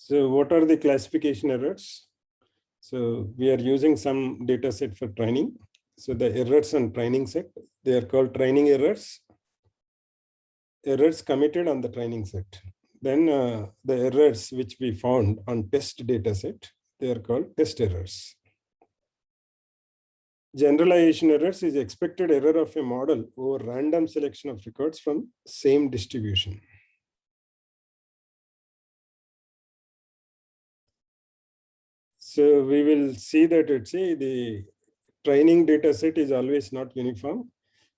So what are the classification errors? So we are using some data set for training. So the errors on training set, they are called training errors. Errors committed on the training set. Then the errors which we found on test data set, they are called test errors. Generalization errors is expected error of a model over random selection of records from same distribution. So we will see that the training data set is always not uniform.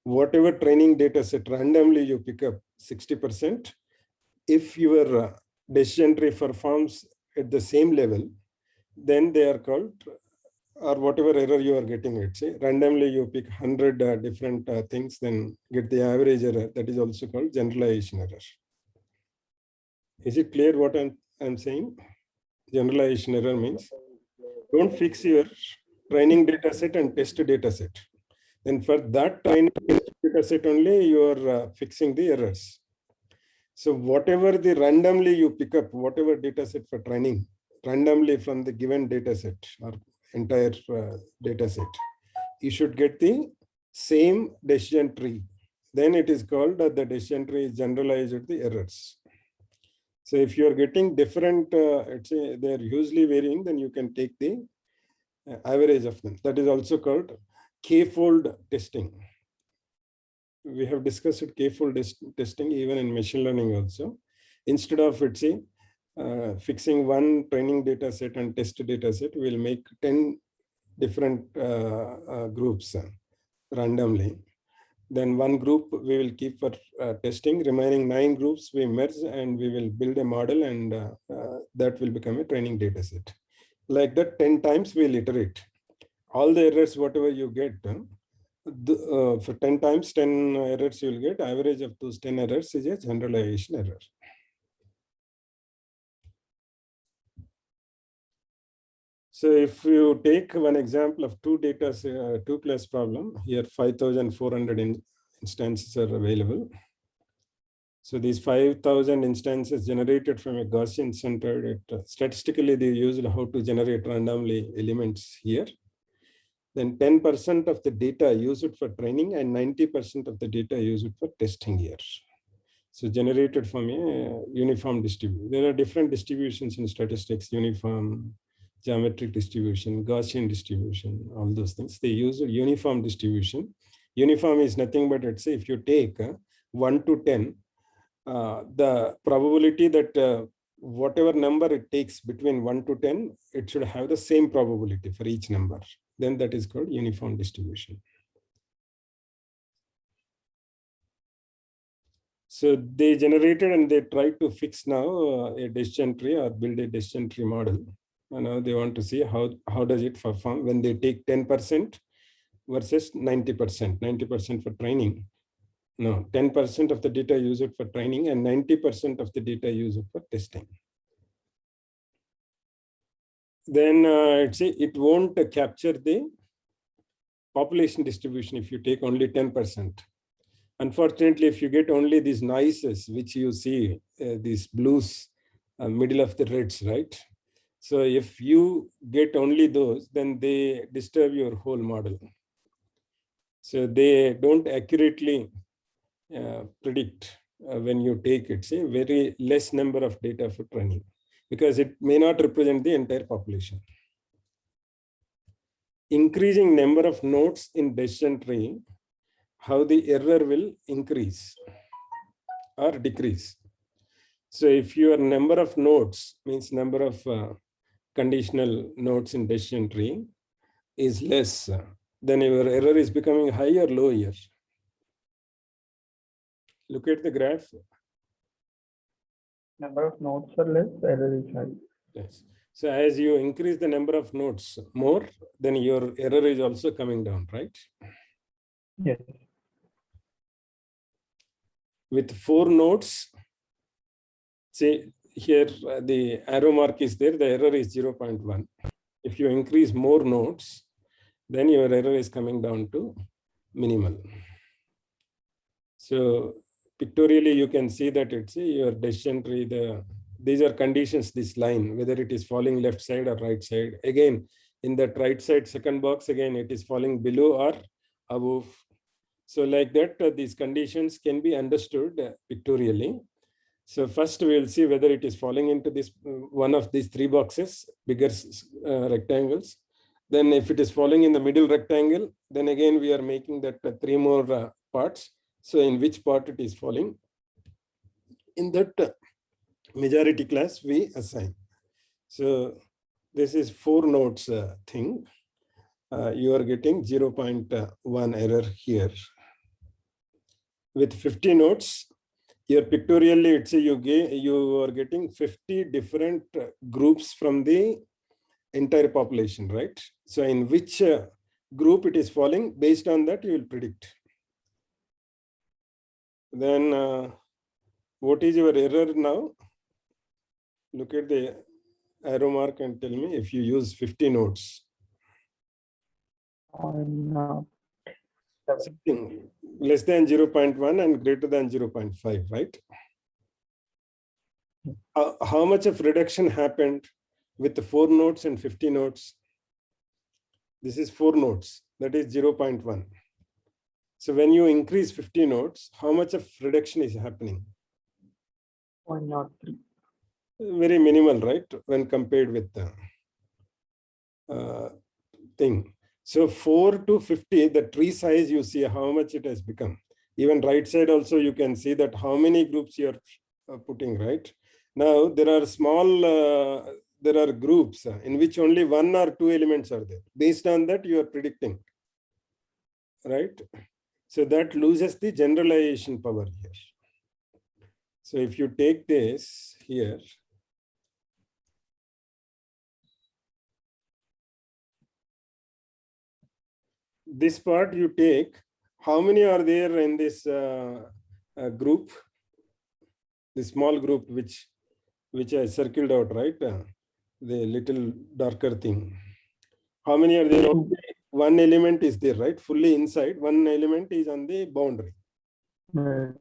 Whatever training data set randomly you pick up 60%, if your decision tree performs at the same level, then they are called, or whatever error you are getting, let's say randomly you pick 100 different things, then get the average error, that is also called generalization error. Is it clear what I'm saying? Generalization error means don't fix your training data set and test data set. Then for that training data set only, you are fixing the errors. So whatever the randomly you pick up, whatever data set for training, randomly from the given data set or entire data set, you should get the same decision tree. Then it is called the decision tree is generalized the errors. So if you are getting different, let's say they are hugely varying, then you can take the average of them. That is also called k-fold testing. We have discussed k-fold testing even in machine learning also. Instead of fixing one training data set and test data set, we'll make 10 different groups randomly. Then one group we will keep for testing. Remaining 9 groups we merge and we will build a model, and that will become a training data set. Like that, 10 times we'll iterate. All the errors, whatever you get, for 10 times 10 errors you will get. Average of those 10 errors is a generalization error. So if you take one example of two class problem, here 5,400 instances are available. So these 5,000 instances generated from a Gaussian centered, statistically they used how to generate randomly elements here. Then 10% of the data used for training and 90% of the data used for testing here. So generated from a uniform distribution. There are different distributions in statistics: uniform, geometric distribution, Gaussian distribution, all those things. They use a uniform distribution. Uniform is nothing but, let's say, if you take 1 to 10, the probability that whatever number it takes between 1 to 10, it should have the same probability for each number. Then that is called uniform distribution. So they generated and they tried to fix now a decision tree or build a decision tree model. And now they want to see how does it perform when they take 10% versus 90%. 90% for training. No, 10% of the data used for training and 90% of the data used for testing. Then it won't capture the population distribution if you take only 10%. Unfortunately, if you get only these noises, which you see, these blues, middle of the reds, right? So if you get only those, then they disturb your whole model. So they don't accurately predict when you take it, say, very less number of data for training, because it may not represent the entire population. Increasing number of nodes in decision tree, how the error will increase or decrease. So if your number of nodes, means number of conditional nodes in decision tree, is less, then your error is becoming high or low here. Look at the graph. Number of nodes are less, error is high. Yes. So as you increase the number of nodes more, then your error is also coming down, right? Yes. With 4 nodes, say here the arrow mark is there, the error is 0.1. If you increase more nodes, then your error is coming down to minimal. So pictorially, you can see that your decision tree, the these are conditions, this line, whether it is falling left side or right side. Again, in that right side second box, again, it is falling below or above. So like that, these conditions can be understood pictorially. So first we will see whether it is falling into this one of these three boxes, bigger rectangles. Then if it is falling in the middle rectangle, then again we are making that three more parts. So in which part it is falling, in that majority class we assign. So this is 4 nodes thing. You are getting 0.1 error here. With 50 nodes, here pictorially, it's you are getting 50 different groups from the entire population, right? So in which group it is falling, based on that you will predict. Then what is your error now? Look at the arrow mark and tell me if you use 50 nodes. On Something less than 0.1 and greater than 0.5, right? How much of reduction happened with the 4 nodes and 50 nodes? This is 4 nodes, that is 0.1. So when you increase 50 nodes, how much of reduction is happening? 0.03. Very minimal, right? When compared with the thing. So 4 to 50, the tree size, you see how much it has become. Even right side also, you can see that how many groups you are putting, right? Now there are small, there are groups in which only 1 or 2 elements are there. Based on that, you are predicting, right? So that loses the generalization power here. So if you take this here, this part you take, how many are there in this group? The small group which I circled out, right? The little darker thing. How many are there? Only 1 element is there, right? Fully inside. 1 element is on the boundary. Right.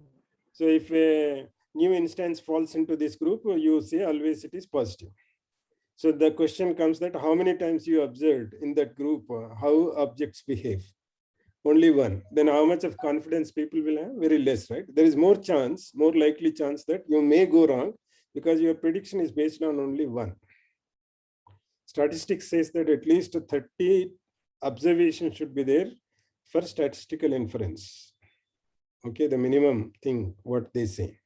So if a new instance falls into this group, you say always it is positive. So the question comes that how many times you observed in that group how objects behave? Only 1. Then how much of confidence people will have? Very less, right? There is more chance, more likely chance that you may go wrong because your prediction is based on only 1. Statistics says that at least 30 observations should be there for statistical inference. Okay, the minimum thing, what they say.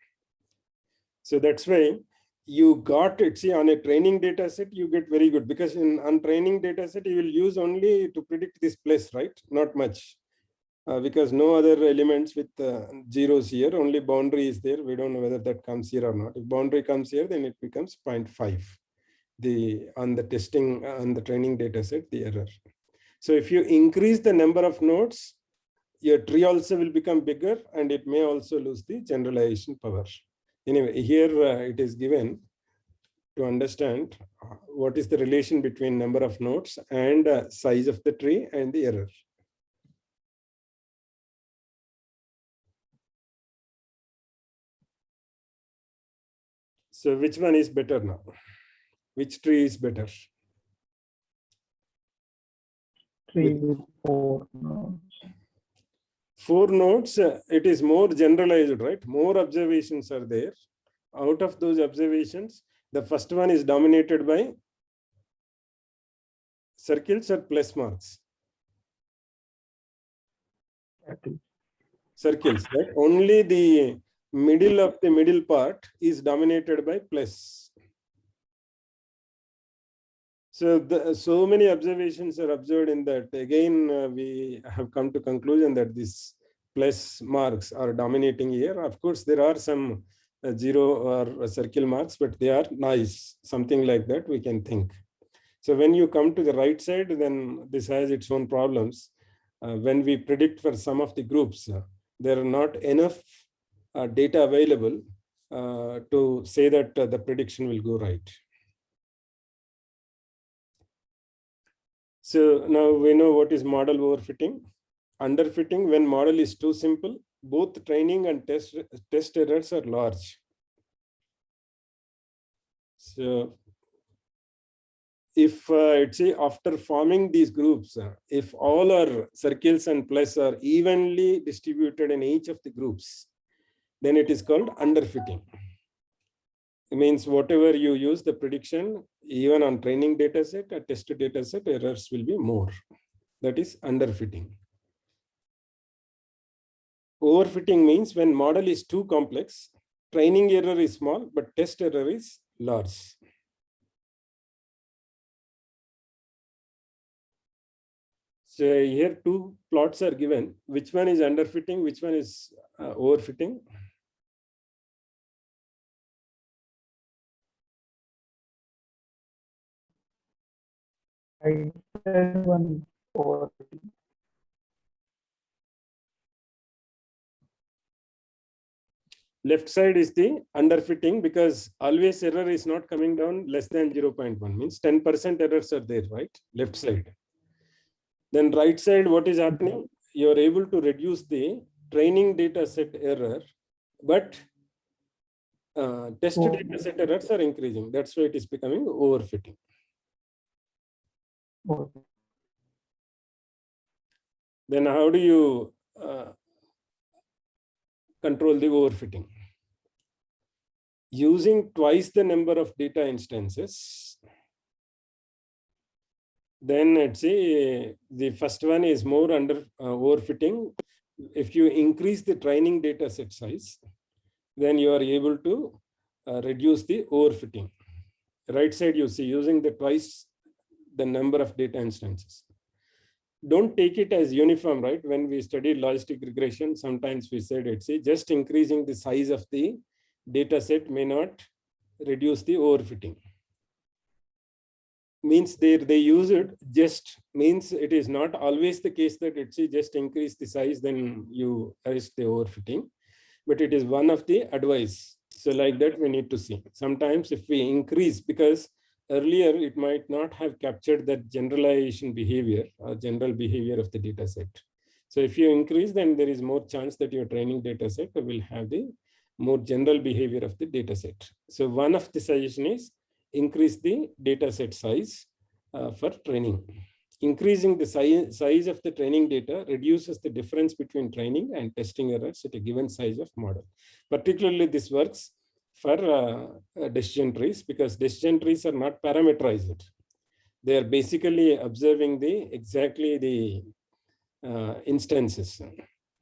So that's why you got it. See, on a training data set, you get very good because on training data set, you will use only to predict this place, right? Not much. Because no other elements with zeros here, only boundary is there. We don't know whether that comes here or not. If boundary comes here, then it becomes 0.5. On the testing, on the training data set, the error. So if you increase the number of nodes, your tree also will become bigger and it may also lose the generalization power. Anyway, here it is given to understand what is the relation between number of nodes and size of the tree and the error. So which one is better now? Which tree is better? 3 with 4 nodes. 4 nodes, it is more generalized, right? More observations are there. Out of those observations, the first one is dominated by circles or plus marks? Circles, right? Only the middle of the middle part is dominated by plus. So so many observations are observed in that. Again, we have come to conclusion that these plus marks are dominating here. Of course, there are some zero or circle marks, but they are nice, something like that we can think. So when you come to the right side, then this has its own problems. When we predict for some of the groups, there are not enough data available to say that the prediction will go right. So now we know what is model overfitting. Underfitting, when model is too simple, both training and test errors are large. So if let's say after forming these groups, if all our circles and plus are evenly distributed in each of the groups, then it is called underfitting. It means whatever you use the prediction, even on training data set or test data set, errors will be more. That is underfitting. Overfitting means when model is too complex, training error is small, but test error is large. So here two plots are given. Which one is underfitting? Which one is overfitting? I said one over. Left side is the underfitting because always error is not coming down less than 0.1, means 10% errors are there, right? Left side. Then right side, what is happening? You are able to reduce the training data set error, but test data set errors are increasing. That's why it is becoming overfitting. Okay. Then how do you control the overfitting? Using twice the number of data instances. Then let's say the first one is more overfitting. If you increase the training data set size, then you are able to reduce the overfitting. Right side, you see using the twice the number of data instances. Don't take it as uniform, right? When we studied logistic regression, sometimes we said it's just increasing the size of the data set may not reduce the overfitting. Means they use it just means it is not always the case that it's just increase the size, then you arrest the overfitting, but it is one of the advice. So like that we need to see. Sometimes if we increase, because earlier it might not have captured that generalization behavior or general behavior of the data set. So if you increase, then there is more chance that your training data set will have the more general behavior of the data set. So one of the suggestion is increase the data set size for training. Increasing the size of the training data reduces the difference between training and testing errors at a given size of model. Particularly this works for decision trees, because decision trees are not parameterized. They are basically observing exactly the instances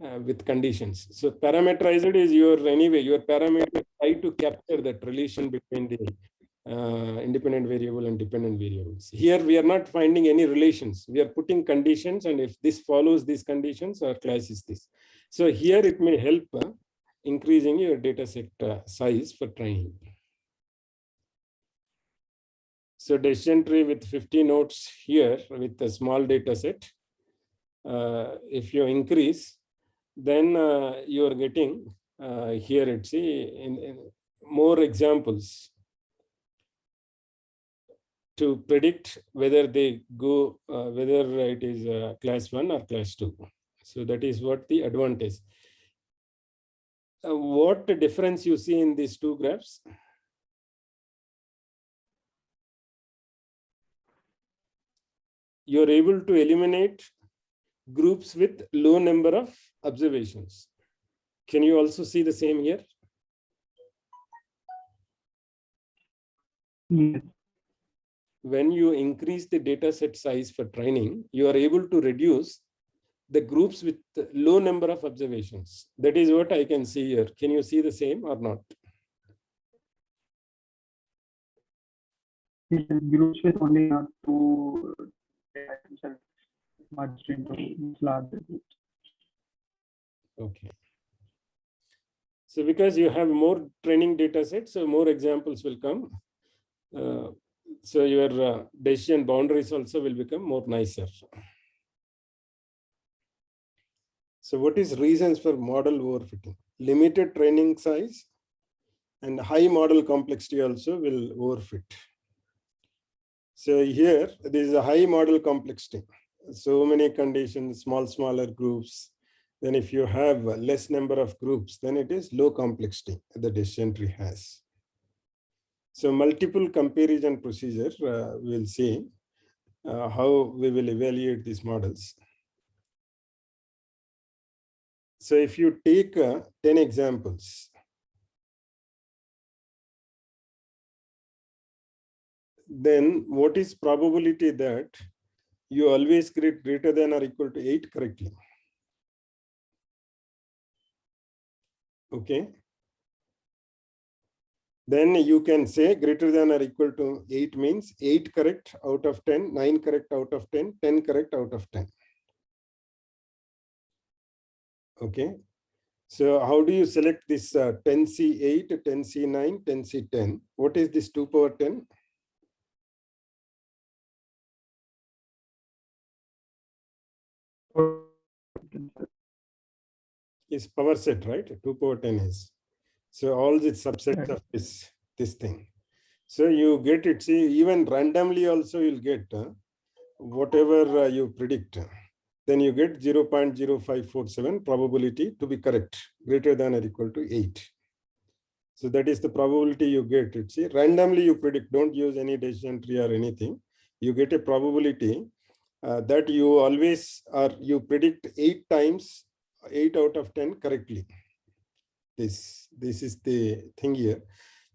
with conditions. So parameterized is your parameter try to capture that relation between the independent variable and dependent variables. Here we are not finding any relations. We are putting conditions, and if this follows these conditions, our class is this. So here it may help increasing your data set size for training. So decision tree with 50 nodes here with a small data set. If you increase, then you are getting here it's in more examples to predict whether they go, whether it is class 1 or class 2. So that is what the advantage. What difference you see in these two graphs? You're able to eliminate groups with low number of observations. Can you also see the same here? Yes. When you increase the data set size for training, you are able to reduce the groups with low number of observations. That is what I can see here. Can you see the same or not? Groups with only not two data merged into larger groups. Okay. So because you have more training data sets, so more examples will come. So your decision boundaries also will become more nicer. So what is reasons for model overfitting? Limited training size and high model complexity also will overfit. So here, there is a high model complexity. So many conditions, smaller groups. Then if you have less number of groups, then it is low complexity the decision tree has. So multiple comparison procedure, we'll see how we will evaluate these models. So if you take 10 examples, then what is probability that you always get greater than or equal to 8 correctly? Okay. Then you can say greater than or equal to 8 means 8 correct out of 10, 9 correct out of 10, 10 correct out of 10. Okay. So how do you select this 10C8, 10C9, 10C10? What is this 2 power 10? Is power set, right? 2 power 10 is. So all the subsets of this thing. So you get it. See, even randomly also you'll get whatever you predict. Then you get 0.0547 probability to be correct, greater than or equal to 8. So that is the probability you get. It. See, randomly you predict. Don't use any decision tree or anything. You get a probability that you always you predict 8 times, 8 out of 10 correctly. This is the thing here.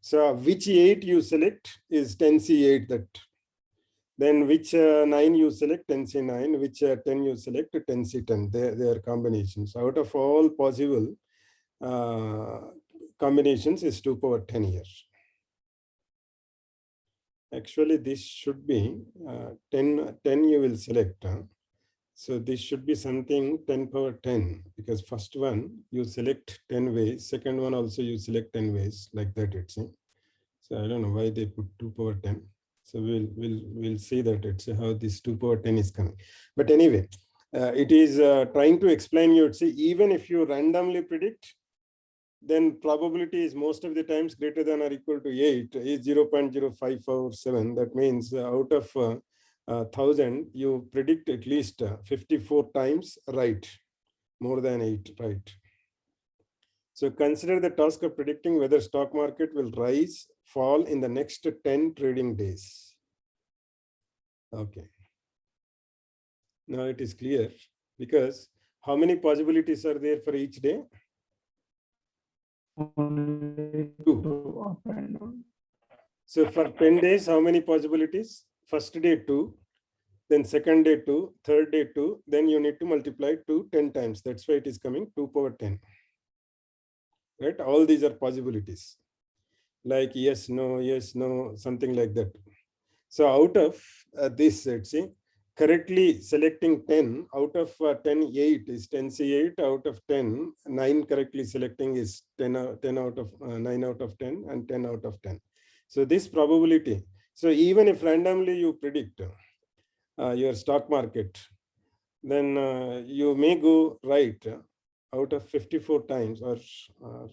So which 8 you select is 10C8 that. Then which 9 you select 10C9, which 10 you select 10C10. They are combinations. Out of all possible combinations is 2 power 10 here. Actually, this should be 10 you will select. So this should be something 10 power 10 because first one you select 10 ways, second one also you select 10 ways like that. It's so I don't know why they put 2 power 10. So we'll see that it's how this 2 power 10 is coming. But anyway, it is trying to explain you. See, even if you randomly predict, then probability is most of the times greater than or equal to 8 is 0.0547. That means out of 1,000, you predict at least 54 times right, more than 8 right. So consider the task of predicting whether stock market will rise, fall in the next 10 trading days. Okay. Now it is clear because how many possibilities are there for each day? 2. So for 10 days, how many possibilities? First day 2, then second day 2, third day 2, then you need to multiply 2 10 times. That's why it is coming 2 power 10. Right? All these are possibilities. Like yes, no, something like that. So out of this, let's see, correctly selecting 10, out of 10, 8 is 10C8, out of 10, 9 correctly selecting is 10 out of 9 out of 10 and 10 out of 10. So this probability, so even if randomly you predict your stock market, then you may go right out of 54 times or how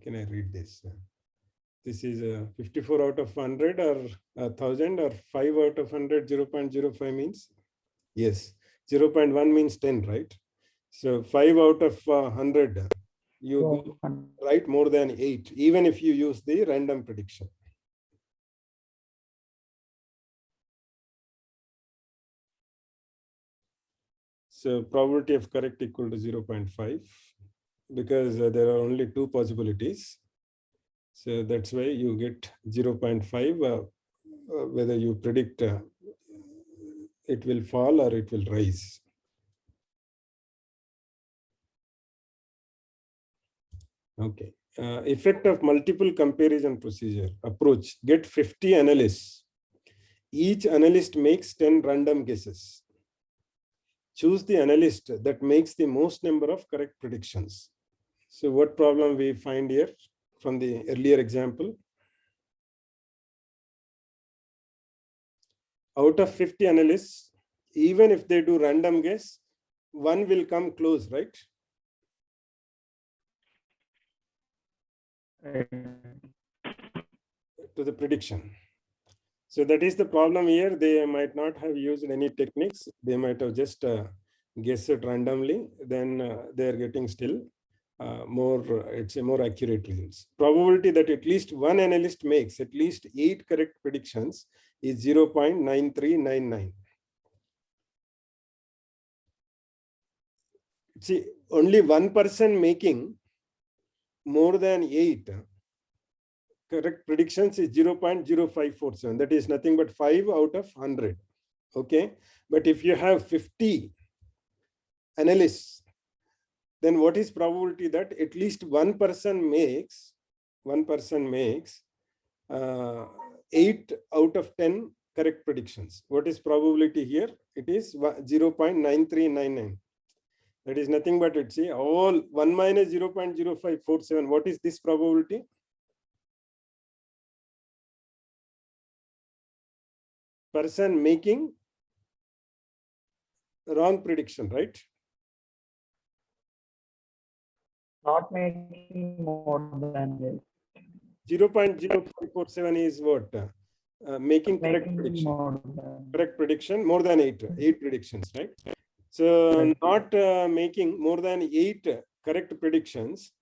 can I read this? This is 54 out of 100 or 1,000 or 5 out of 100, 0.05 means? Yes, 0.1 means 10, right? So 5 out of 100, you go right more than 8, even if you use the random prediction. So probability of correct equal to 0.5 because there are only 2 possibilities. So that's why you get 0.5 whether you predict it will fall or it will rise. Okay. Effect of multiple comparison procedure approach. Get 50 analysts. Each analyst makes 10 random guesses. Choose the analyst that makes the most number of correct predictions. So what problem we find here from the earlier example? Out of 50 analysts, even if they do random guess, one will come close, right? To the prediction. So that is the problem here. They might not have used any techniques. They might have just guessed it randomly. Then they are getting still it's a more accurate results. Probability that at least one analyst makes at least 8 correct predictions is 0.9399. See, only one person making more than 8 correct predictions is 0.0547. That is nothing but 5 out of 100. Okay, but if you have 50 analysts, then what is probability that at least one person makes 8 out of 10 correct predictions? What is probability here? It is 0.9399. That is nothing but, let's see, all 1 minus 0.0547. What is this probability? Person making wrong prediction, right? Not making more than this. 0.0547 is what? Making correct prediction. More than. Correct prediction more than 8 predictions, right? So Right. not making more than 8 correct predictions,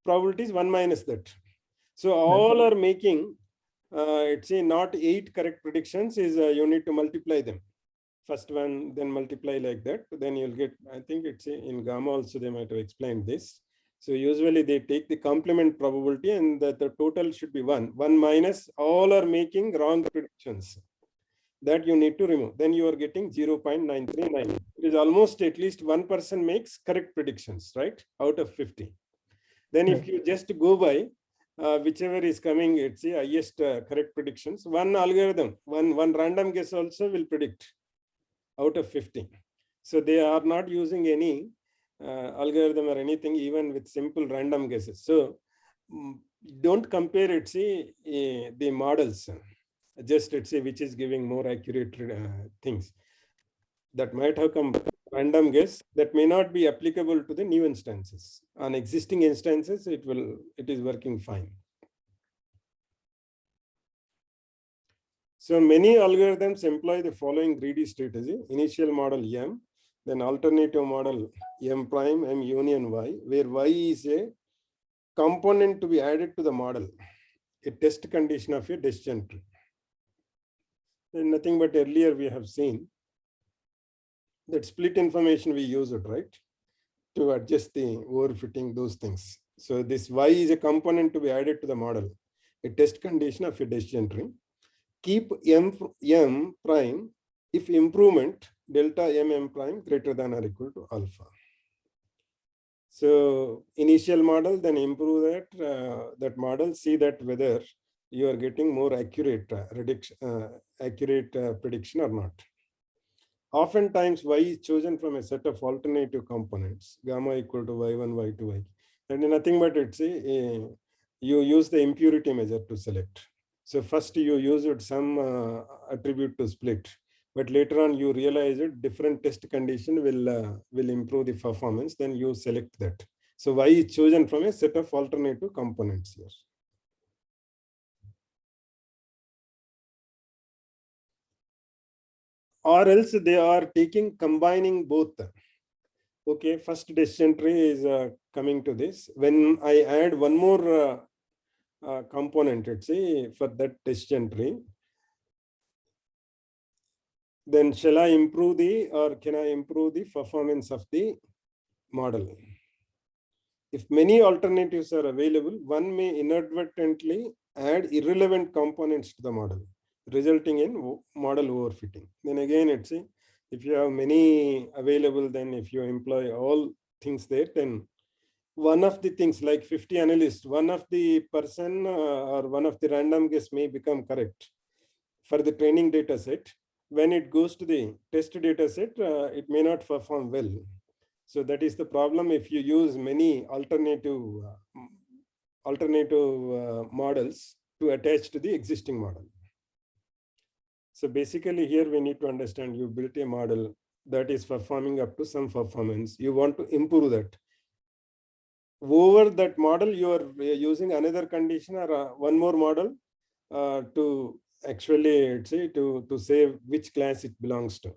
probability is 1 minus that. So all are making, let's say, not 8 correct predictions is you need to multiply them. First one, then multiply like that. Then you'll get, I think it's in gamma also they might have explained this. So usually they take the complement probability and the total should be 1. 1 minus all are making wrong predictions. That you need to remove. Then you are getting 0.939. It is almost at least one person makes correct predictions, right? Out of 50. Then if you just go by whichever is coming, it's the highest correct predictions. One algorithm, one random guess also will predict out of 50. So they are not using any algorithm or anything, even with simple random guesses. So don't compare it, see, the models. Just let's say which is giving more accurate things. That might have come random guess that may not be applicable to the new instances. On existing instances, it is working fine. So many algorithms employ the following greedy strategy: initial model M, then alternative model M prime, M union Y, where Y is a component to be added to the model, a test condition of a decision tree. And nothing but earlier we have seen that split information we use it, right? To adjust the overfitting, those things. So this Y is a component to be added to the model, a test condition of a decision tree. Keep M prime if improvement delta M prime greater than or equal to alpha. So initial model, then improve that model, see that whether you are getting more accurate prediction or not. Oftentimes, Y is chosen from a set of alternative components, gamma equal to Y1, Y2, Y. And nothing but it's you use the impurity measure to select. So first you used some attribute to split, but later on you realize it different test condition will improve the performance. Then you select that. So Y is chosen from a set of alternative components here. Or else they are combining both. Okay, first decision tree is coming to this. When I add one more component, let's say, for that decision tree, then shall I improve can I improve the performance of the model? If many alternatives are available, one may inadvertently add irrelevant components to the model, resulting in model overfitting. Then again, let's say, if you have many available, then if you employ all things there, then one of the things like 50 analysts, one of the person or one of the random guess may become correct for the training data set. When it goes to the test data set, it may not perform well. So that is the problem if you use many alternative models to attach to the existing model. So basically here we need to understand you built a model that is performing up to some performance. You want to improve that. Over that model, you are using another condition or one more model to actually say to say which class it belongs to.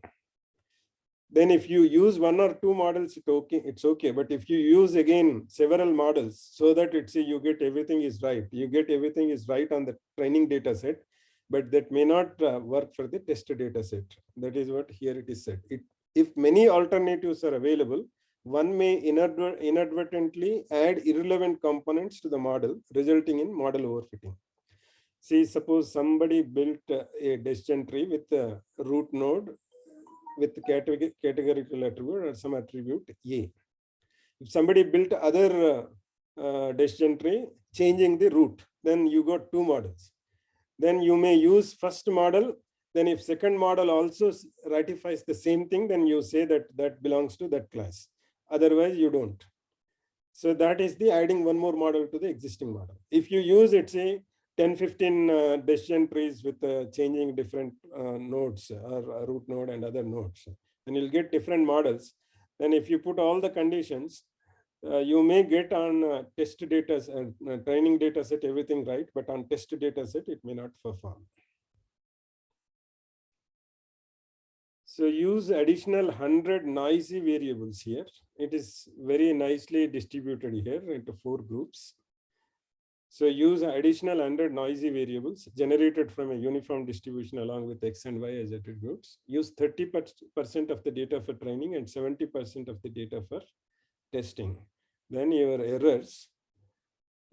Then if you use one or two models, it's okay. But if you use again several models so that you get everything is right, on the training data set, but that may not work for the test data set. That is what here it is said. If many alternatives are available, one may inadvertently add irrelevant components to the model, resulting in model overfitting. See, suppose somebody built a decision tree with a root node with categorical attribute or some attribute A. If somebody built other decision tree changing the root, then you got two models. Then you may use first model. Then if second model also ratifies the same thing, then you say that belongs to that class. Otherwise, you don't. So that is the adding one more model to the existing model. If you use it, say 10, 15 decision trees with changing different nodes or root node and other nodes, then you'll get different models. Then if you put all the conditions, you may get on test data, training data set, everything right, but on test data set, it may not perform. So use additional 100 noisy variables here. It is very nicely distributed here into 4 groups. So use additional 100 noisy variables generated from a uniform distribution along with X and Y as attributes. Use 30% of the data for training and 70% of the data for testing. Then your errors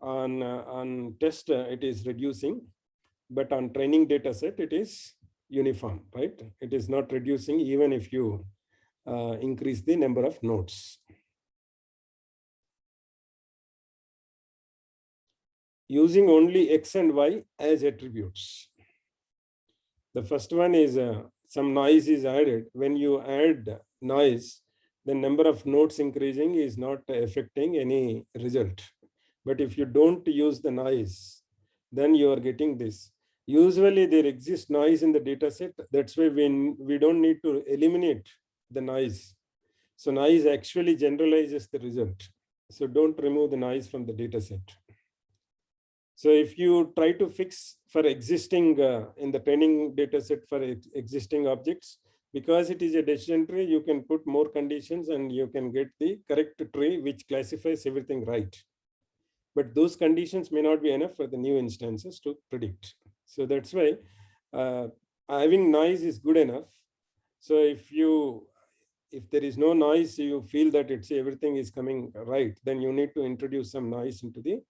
on test, it is reducing, but on training data set, it is uniform, right? It is not reducing even if you increase the number of nodes. Using only X and Y as attributes. The first one is some noise is added. When you add noise, the number of nodes increasing is not affecting any result. But if you don't use the noise, then you are getting this. Usually there exists noise in the data set. That's why we don't need to eliminate the noise. So noise actually generalizes the result. So don't remove the noise from the data set. So if you try to fix for existing in the training data set for existing objects, because it is a decision tree, you can put more conditions and you can get the correct tree which classifies everything right. But those conditions may not be enough for the new instances to predict. So that's why having noise is good enough. So if there is no noise, you feel that everything is coming right, then you need to introduce some noise into the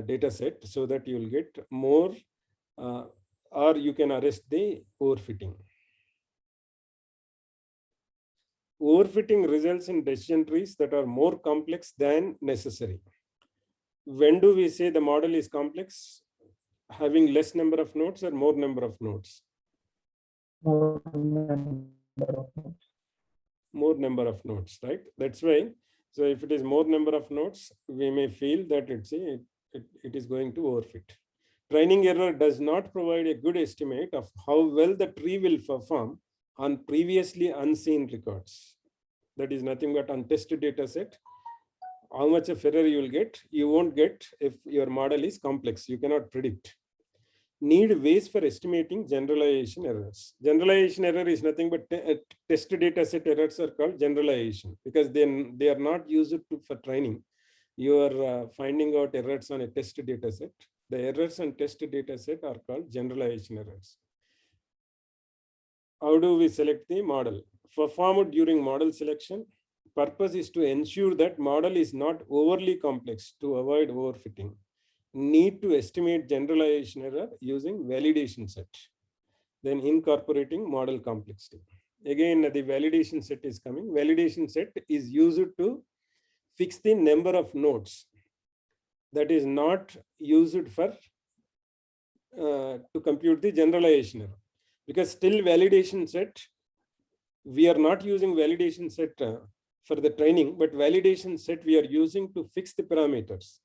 data set so that you will get more or you can arrest the overfitting. Overfitting results in decision trees that are more complex than necessary. When do we say the model is complex? Having less number of nodes or more number of nodes? More number of nodes. More number of nodes, right? That's why. So if it is more number of nodes, we may feel that it is going to overfit. Training error does not provide a good estimate of how well the tree will perform on previously unseen records. That is nothing but on test data set. How much of error you will get, you won't get if your model is complex. You cannot predict. Need ways for estimating generalization errors. Generalization error is nothing but test data set errors are called generalization because then they are not used for training. You are finding out errors on a test data set. The errors on test data set are called generalization errors. How do we select the model? Performed during model selection. Purpose is to ensure that model is not overly complex to avoid overfitting. Need to estimate generalization error using validation set. Then incorporating model complexity. Again, the validation set is coming. Validation set is used to fix the number of nodes. That is not used for to compute the generalization error. Because still validation set, we are not using validation set for the training, but validation set we are using to fix the parameters.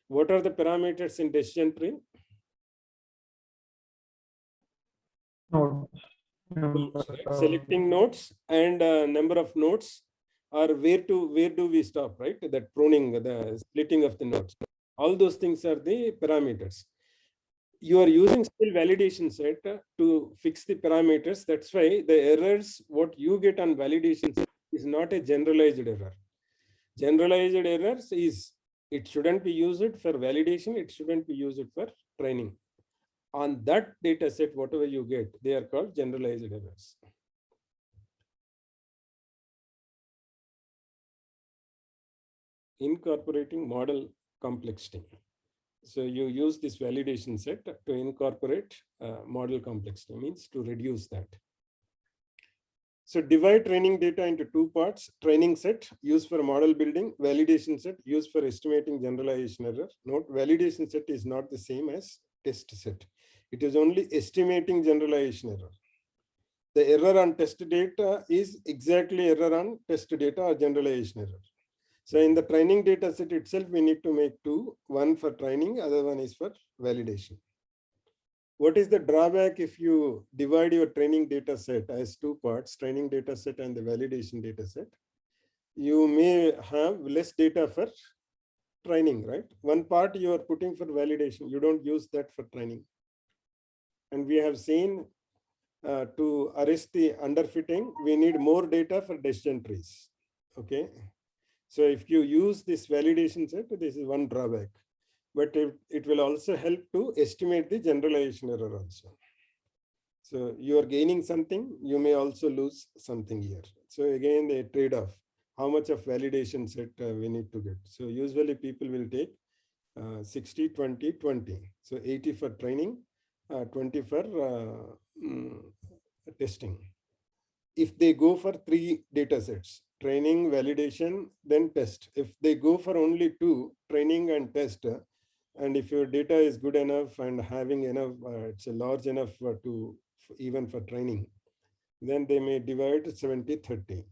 What are the parameters in decision tree? Nodes. Selecting nodes and number of nodes, or where do we stop, right? That pruning, the splitting of the nodes. All those things are the parameters. you are using still validation set to fix the parameters. That's why the errors, what you get on validation set is not a generalized error. Generalized errors is, it shouldn't be used for validation. It shouldn't be used for training. On that data set, whatever you get, they are called generalized errors. Incorporating model complexity. So you use this validation set to incorporate model complexity, means to reduce that. So divide training data into two parts: training set used for model building, validation set used for estimating generalization error. Note, validation set is not the same as test set. It is only estimating generalization error. The error on test data is exactly error on test data or generalization error. So in the training data set itself, we need to make two, one for training, other one is for validation. What is the drawback if you divide your training data set as two parts, training data set and the validation data set? You may have less data for training, right? One part you are putting for validation, you don't use that for training. And we have seen to arrest the underfitting, we need more data for decision trees, okay? So if you use this validation set, this is one drawback, but it will also help to estimate the generalization error also. So you are gaining something, you may also lose something here. So again, the trade-off, how much of validation set we need to get. So usually people will take 60, 20, 20. So 80 for training, 20 for testing. If they go for 3 data sets, training, validation, then test. If they go for only 2, training and test, and if your data is good enough and having enough, it's a large enough to even for training, then they may divide 70-30.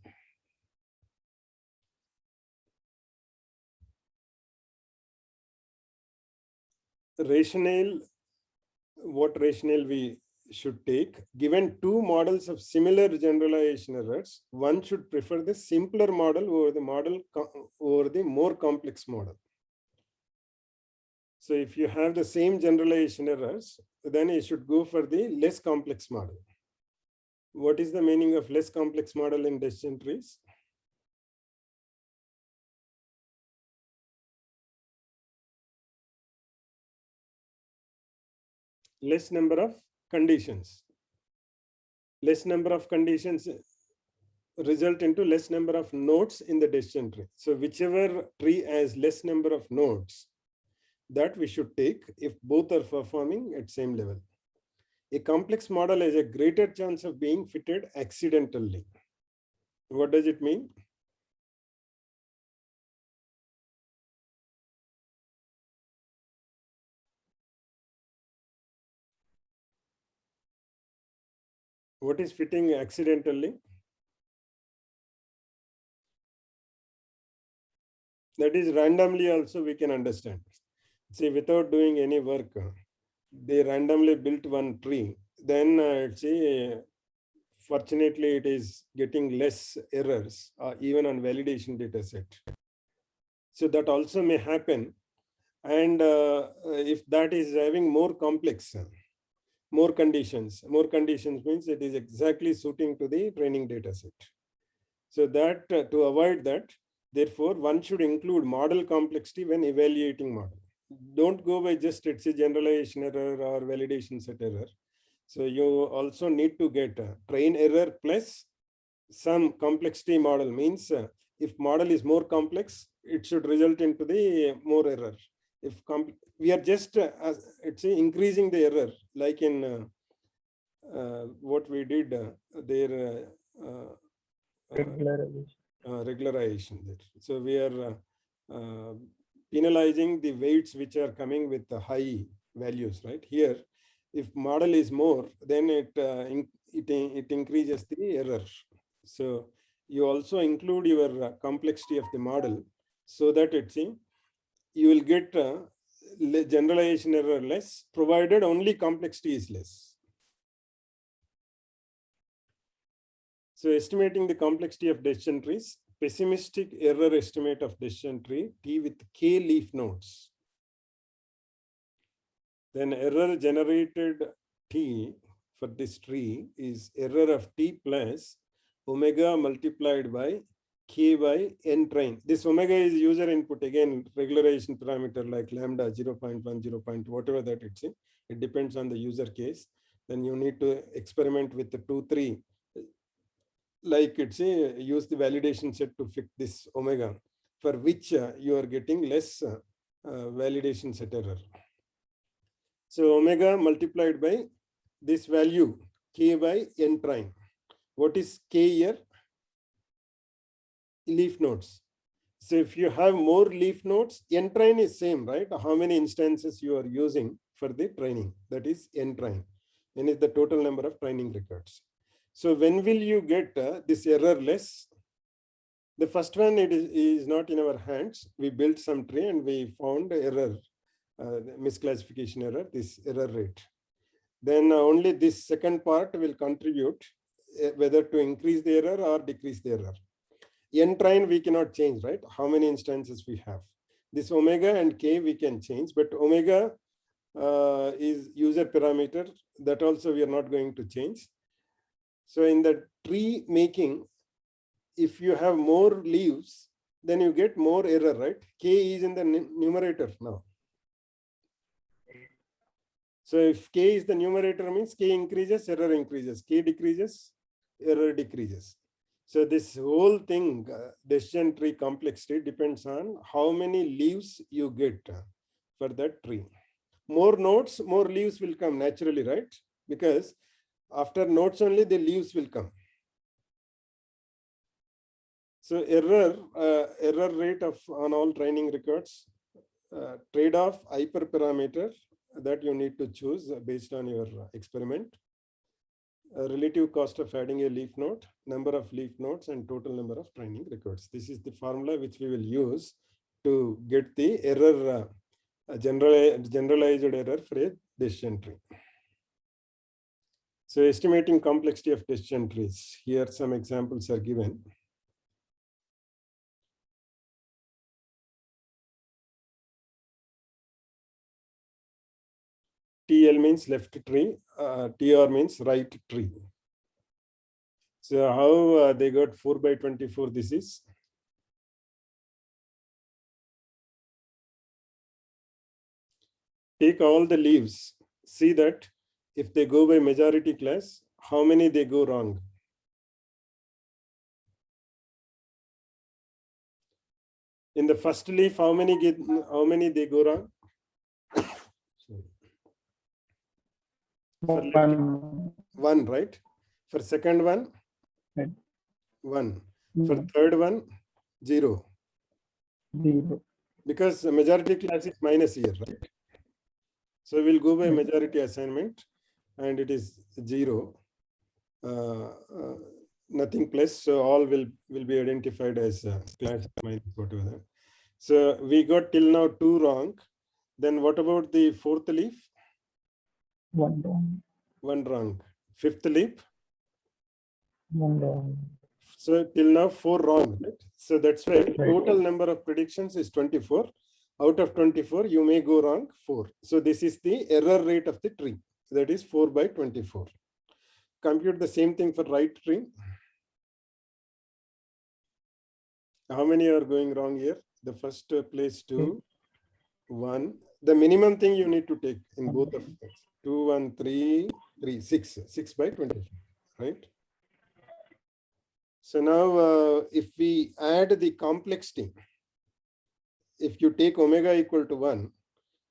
Rationale, what rationale we should take? Given two models of similar generalization errors, one should prefer the simpler model over the more complex model. So if you have the same generalization errors, then you should go for the less complex model. What is the meaning of less complex model in decision trees? Less number of conditions. Less number of conditions result into less number of nodes in the decision tree. So whichever tree has less number of nodes, that we should take if both are performing at same level. A complex model has a greater chance of being fitted accidentally. What does it mean? What is fitting accidentally? That is randomly also we can understand. See, without doing any work, they randomly built one tree. Then see, fortunately, it is getting less errors, even on validation data set. So that also may happen. And if that is having more complex, more conditions means it is exactly suiting to the training data set. So that to avoid that, therefore, one should include model complexity when evaluating model. Don't go by just it's a generalization error or validation set error. So you also need to get a train error plus some complexity model, means if model is more complex, it should result into the more error. If we are just it's increasing the error, like in what we did there. Regularization. So we are penalizing the weights which are coming with the high values, right? Here, if model is more, then it increases the error. So you also include your complexity of the model so that you will get generalization error less, provided only complexity is less. So estimating the complexity of decision trees, pessimistic error estimate of decision tree, T with K leaf nodes. then error generated T for this tree is error of T plus omega multiplied by K by N train. This omega is user input, again, regularization parameter like lambda 0.1, 0. Whatever that it's in. It depends on the user case. Then you need to experiment with the 2, 3. Like it's a use the validation set to fit this omega, for which you are getting less validation set error. So omega multiplied by this value K by N prime. What is K here? Leaf nodes. So if you have more leaf nodes, N train is same, right? How many instances you are using for the training? That is N train. N is the total number of training records. So when will you get this errorless? The first one, it is not in our hands. We built some tree and we found error, misclassification error, this error rate. Then only this second part will contribute whether to increase the error or decrease the error. N train we cannot change, right? How many instances we have. This omega and K we can change, but omega is user parameter. That also we are not going to change. So in the tree making, if you have more leaves, then you get more error, right? K is in the numerator now. So if K is the numerator, means K increases, error increases. K decreases, error decreases. So this whole thing, decision tree complexity depends on how many leaves you get for that tree. More nodes, more leaves will come naturally, right? Because after nodes only the leaves will come. So error rate of on all training records, trade-off hyperparameter that you need to choose based on your experiment. Relative cost of adding a leaf node, number of leaf nodes, and total number of training records. This is the formula which we will use to get the error, generalized error for a decision tree. So estimating complexity of decision trees. Here some examples are given. TL means left tree, TR means right tree. So how they got 4 by 24 this is? Take all the leaves, see that if they go by majority class, how many they go wrong? In the first leaf, how many they go wrong? One, right? For second one, right. 1. For third one, 0. 0. Because the majority class is minus here, right? So we'll go by majority assignment, and it is 0. Nothing plus, so all will be identified as class minus whatever. So we got till now 2 wrong. Then what about the fourth leaf? 1 wrong. 1 wrong. Fifth leaf? 1 wrong. So till now 4 wrong, right? So that's why total number of predictions is 24. Out of 24, you may go wrong 4. So this is the error rate of the tree. That is 4 by 24. Compute the same thing for right tree. How many are going wrong here? The first place 2, 1. The minimum thing you need to take in both of them. 2, 1, 3, 3, 6. 6 by 24, right? So now if we add the complexity, if you take omega equal to 1,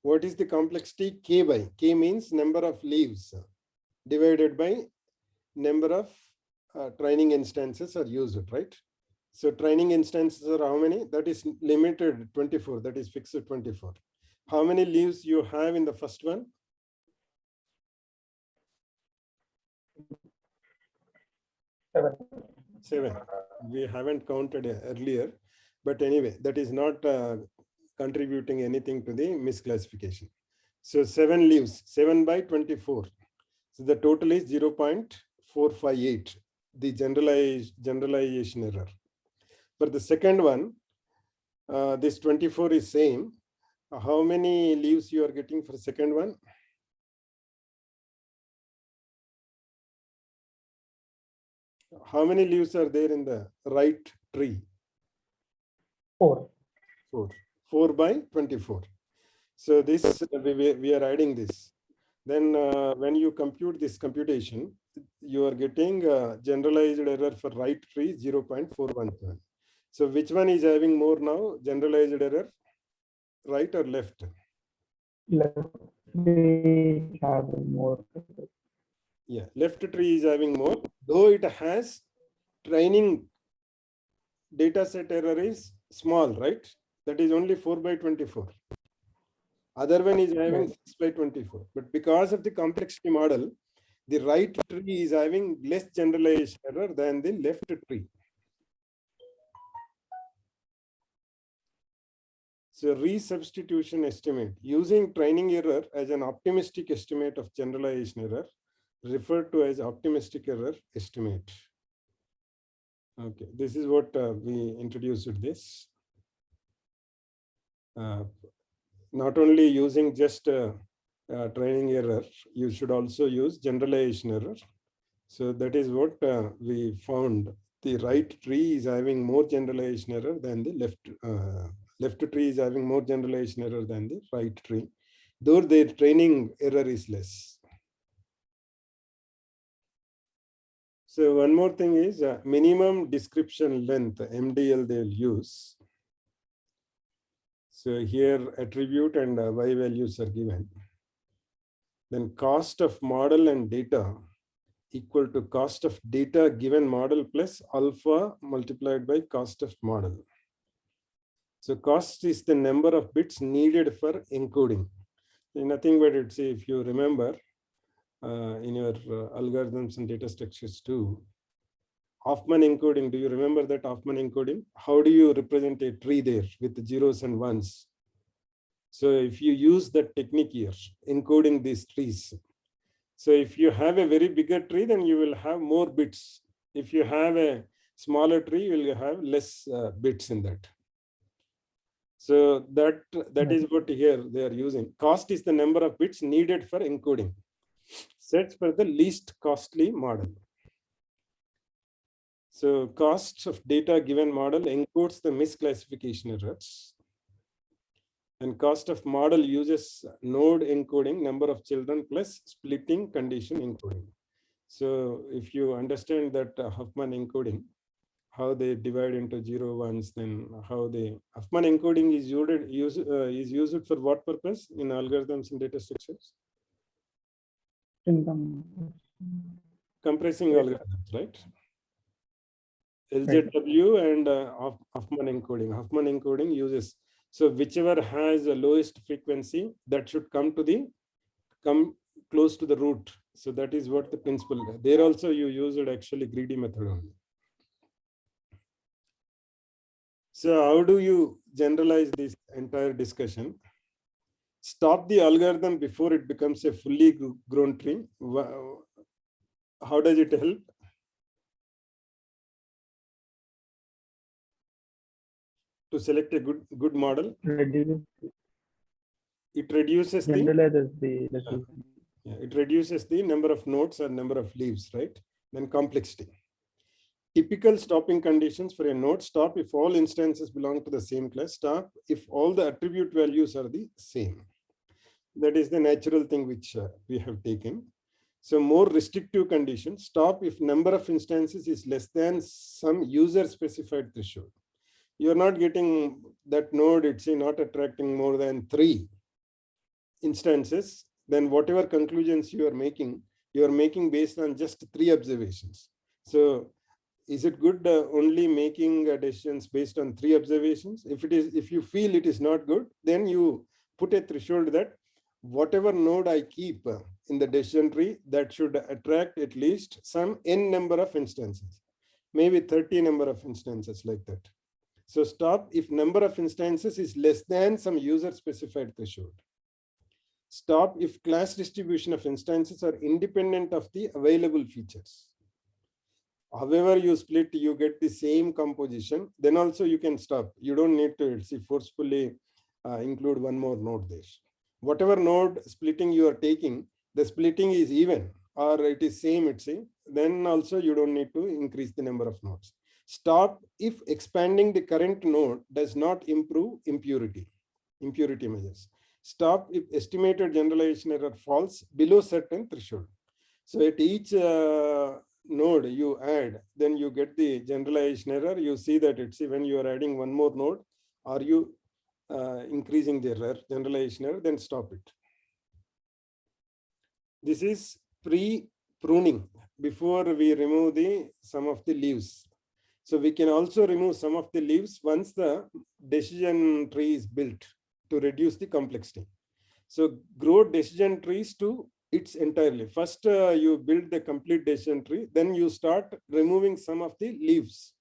what is the complexity? K by, K means number of leaves divided by number of training instances are used, right? So training instances are how many? That is limited 24, that is fixed 24. How many leaves you have in the first one? 7. We haven't counted earlier, but anyway, that is not contributing anything to the misclassification. So 7 leaves, 7 by 24. So the total is 0.458, the generalization error. For the second one, this 24 is same. How many leaves you are getting for second one? How many leaves are there in the right tree? 4. 4. 4 by 24. So this we are adding this. Then when you compute this computation, you are getting generalized error for right tree 0.417. So which one is having more now? Generalized error, right or left? Left tree have more. Yeah, left tree is having more, though it has training data set error is small, right? That is only 4 by 24. Other one is having Right. 6 by 24. But because of the complexity model, the right tree is having less generalized error than the left tree. So resubstitution estimate using training error as an optimistic estimate of generalization error, referred to as optimistic error estimate. Okay, this is what we introduced this. Not only using just training error, you should also use generalization error. So that is what we found. The right tree is having more generalization error than the left tree is having more generalization error than the right tree, though their training error is less. So one more thing is minimum description length, MDL they'll use. So here attribute and Y values are given. Then cost of model and data equal to cost of data given model plus alpha multiplied by cost of model. So cost is the number of bits needed for encoding. Nothing but it's, if you remember in your algorithms and data structures too, Hoffman encoding, do you remember that Hoffman encoding? How do you represent a tree there with the zeros and ones? So if you use that technique here, encoding these trees, so if you have a very bigger tree, then you will have more bits. If you have a smaller tree, you will have less bits in that. So that is what here they are using. Cost is the number of bits needed for encoding. Search for the least costly model. So costs of data given model encodes the misclassification errors. And cost of model uses node encoding, number of children plus splitting condition encoding. So if you understand that Huffman encoding, how they divide into 0, 1s, then how they Huffman encoding is used for what purpose in algorithms and data structures? Compressing algorithms, right? LZW and Huffman encoding. Huffman encoding uses, so whichever has the lowest frequency, that should come close to the root. So that is what the principle. There also you used actually greedy method only. So how do you generalize this entire discussion? Stop the algorithm before it becomes a fully grown tree. How does it help? To select a good model. It reduces it reduces the number of nodes or number of leaves, right? Then complexity. Typical stopping conditions for a node: stop if all instances belong to the same class, stop if all the attribute values are the same. That is the natural thing which we have taken. So more restrictive conditions: stop if number of instances is less than some user specified threshold. You're not getting that node, it's not attracting more than 3 instances, then whatever conclusions you are making based on just 3 observations. So is it good only making decisions based on 3 observations? If you feel it is not good, then you put a threshold that whatever node I keep in the decision tree, that should attract at least some n number of instances, maybe 30 number of instances, like that. So stop if number of instances is less than some user specified threshold. Stop if class distribution of instances are independent of the available features. However you split, you get the same composition, then also you can stop. You don't need to forcefully include one more node there. Whatever node splitting you are taking, the splitting is even. or it is same, it's say, then also you don't need to increase the number of nodes. Stop if expanding the current node does not improve impurity measures. Stop if estimated generalization error falls below certain threshold. So at each node you add, then you get the generalization error. You see that it's when you are adding one more node, are you increasing the error, generalization error, then stop it. This is pre-pruning, before we remove some of the leaves. So we can also remove some of the leaves once the decision tree is built to reduce the complexity. So grow decision trees to its entirely. First, you build the complete decision tree, then you start removing some of the leaves.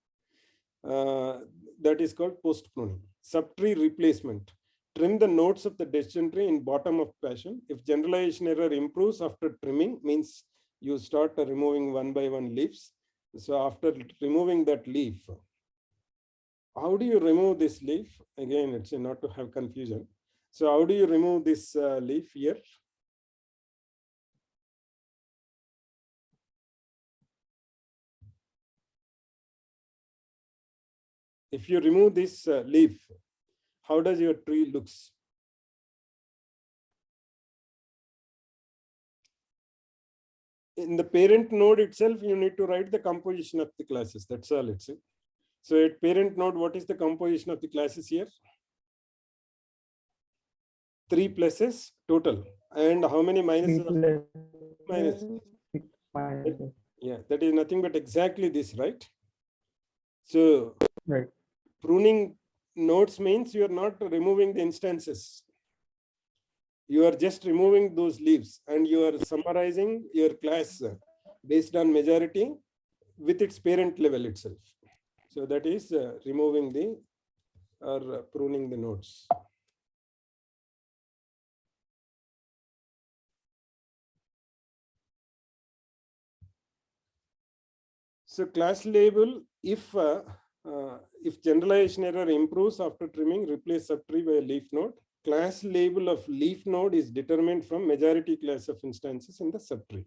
That is called post-pruning. Subtree replacement. Trim the nodes of the decision tree in bottom of fashion. If generalization error improves after trimming, means you start removing one by one leaves. So after removing that leaf, how do you remove this leaf? Again, it's not to have confusion. So how do you remove this leaf here? If you remove this leaf, how does your tree looks? In the parent node itself, you need to write the composition of the classes. That's all it's. So at parent node, what is the composition of the classes here? 3 pluses total. And how many minuses? Minuses. Yeah, that is nothing but exactly this, right? So right. Pruning nodes means you are not removing the instances. You are just removing those leaves and you are summarizing your class based on majority with its parent level itself. So that is removing the or pruning the nodes. So class label, if generalization error improves after trimming, replace subtree by a leaf node. Class label of leaf node is determined from majority class of instances in the subtree.